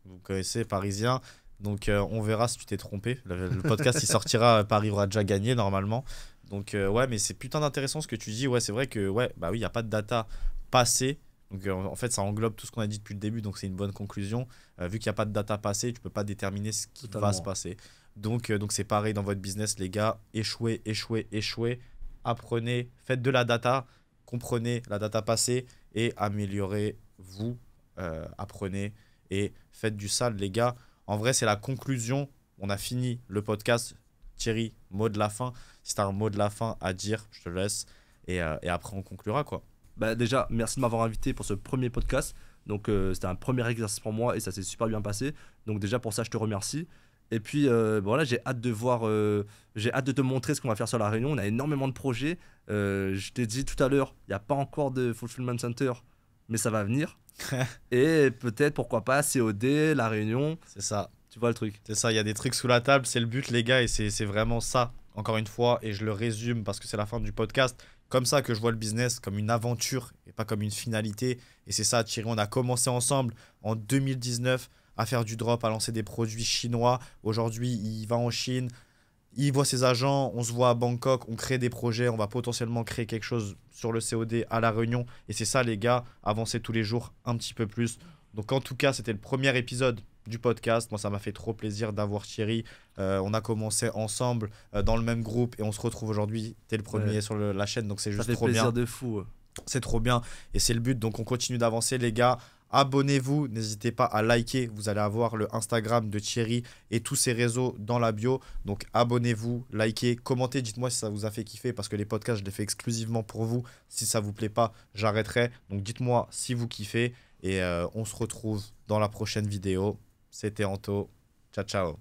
Vous connaissez, Parisien. Donc, on verra si tu t'es trompé. Le podcast, il sortira, Paris aura déjà gagné normalement. Donc, ouais, mais c'est putain d'intéressant ce que tu dis. Ouais, c'est vrai que, ouais, bah oui, il n'y a pas de data passée. Donc, en fait, ça englobe tout ce qu'on a dit depuis le début. Donc, c'est une bonne conclusion. Vu qu'il n'y a pas de data passée, tu peux pas déterminer ce qui va se Totalement. passer. Donc c'est pareil dans votre business, les gars. Échouez, échouez, échouez. Apprenez, faites de la data, comprenez la data passée et améliorez-vous. Apprenez et faites du sale, les gars. En vrai, c'est la conclusion. On a fini le podcast. Thierry, mot de la fin. Si tu as un mot de la fin à dire, je te laisse. Et après, on conclura, quoi. Bah, déjà, merci de m'avoir invité pour ce premier podcast. Donc, c'était un premier exercice pour moi et ça s'est super bien passé. Donc, déjà, pour ça, je te remercie. Et puis, voilà, j'ai hâte de voir, j'ai hâte de te montrer ce qu'on va faire sur La Réunion. On a énormément de projets. Je t'ai dit tout à l'heure, il n'y a pas encore de Fulfillment Center, mais ça va venir. Et peut-être, pourquoi pas, COD, La Réunion, C'est ça. tu vois le truc. C'est ça, il y a des trucs sous la table, c'est le but les gars, et c'est vraiment ça, encore une fois, et je le résume parce que c'est la fin du podcast, comme ça que je vois le business, comme une aventure et pas comme une finalité. Et c'est ça, Thierry, on a commencé ensemble en 2019 à faire du drop, à lancer des produits chinois. Aujourd'hui, il va en Chine, il voit ses agents, on se voit à Bangkok, on crée des projets, on va potentiellement créer quelque chose sur le COD à La Réunion. Et c'est ça les gars, avancer tous les jours un petit peu plus. Donc en tout cas, c'était le premier épisode du podcast. Moi, ça m'a fait trop plaisir d'avoir Thierry. On a commencé ensemble dans le même groupe et on se retrouve aujourd'hui. T'es le Ouais, premier sur la chaîne, donc c'est ça juste fait trop plaisir bien. de fou. C'est trop bien et c'est le but. Donc on continue d'avancer les gars. Abonnez-vous, n'hésitez pas à liker. Vous allez avoir le Instagram de Thierry et tous ses réseaux dans la bio. Donc abonnez-vous, likez, commentez. Dites-moi si ça vous a fait kiffer parce que les podcasts, je les fais exclusivement pour vous. Si ça vous plaît pas, j'arrêterai. Donc dites-moi si vous kiffez et on se retrouve dans la prochaine vidéo. C'était Anto. Ciao, ciao.